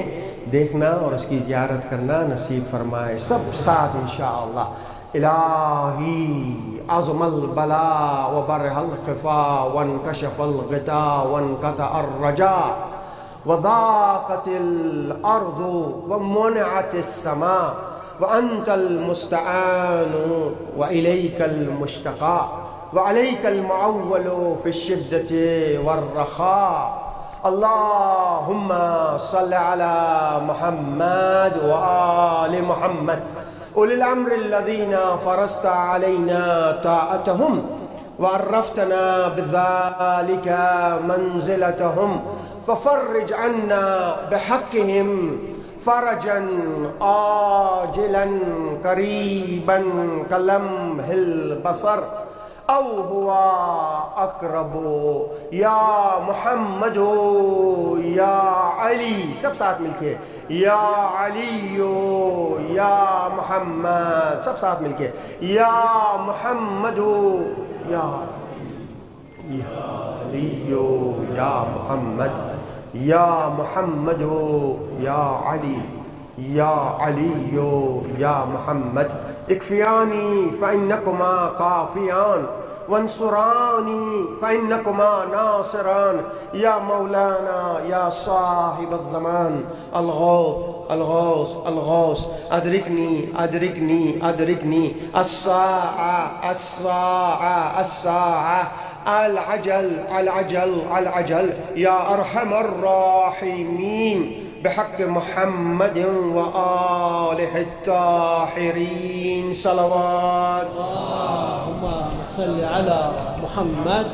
دیکھنا اور اس کی زیارت کرنا نصیب فرمائے. سب ساتھ انشاءاللہ. الہی عظم البلا وبرح الخفا وانکشف الغطاء وانقطع الرجاء وضاقت الارض ومنعت السماء وانت المستعان والیک المشتقى وعليك المعول في الشدة والرخاء. اللهم صل على محمد وآل محمد أولي الأمر الذين فرضت علينا طاعتهم وعرفتنا بذلك منزلتهم ففرج عنا بحقهم فرجا آجلا قريبا كلمح البصر أو هو أقرب يا محمد يا علي سب ساتھ مل کے یا علی یا محمد سب ساتھ مل کے یا محمد یا علی یا محمد یا محمد یا علی یا علی یا محمد اکفیانی فإنکما کافیان وانصرانی فإنکما ناصران یا مولانا یا صاحب الزمان الغوث الغوث الغوث ادرکنی ادرکنی ادرکنی الساعة الساعة الساعة العجل العجل العجل يا أرحم الراحمين بحق محمد وآله الطاهرين صلوات اللهم صل على محمد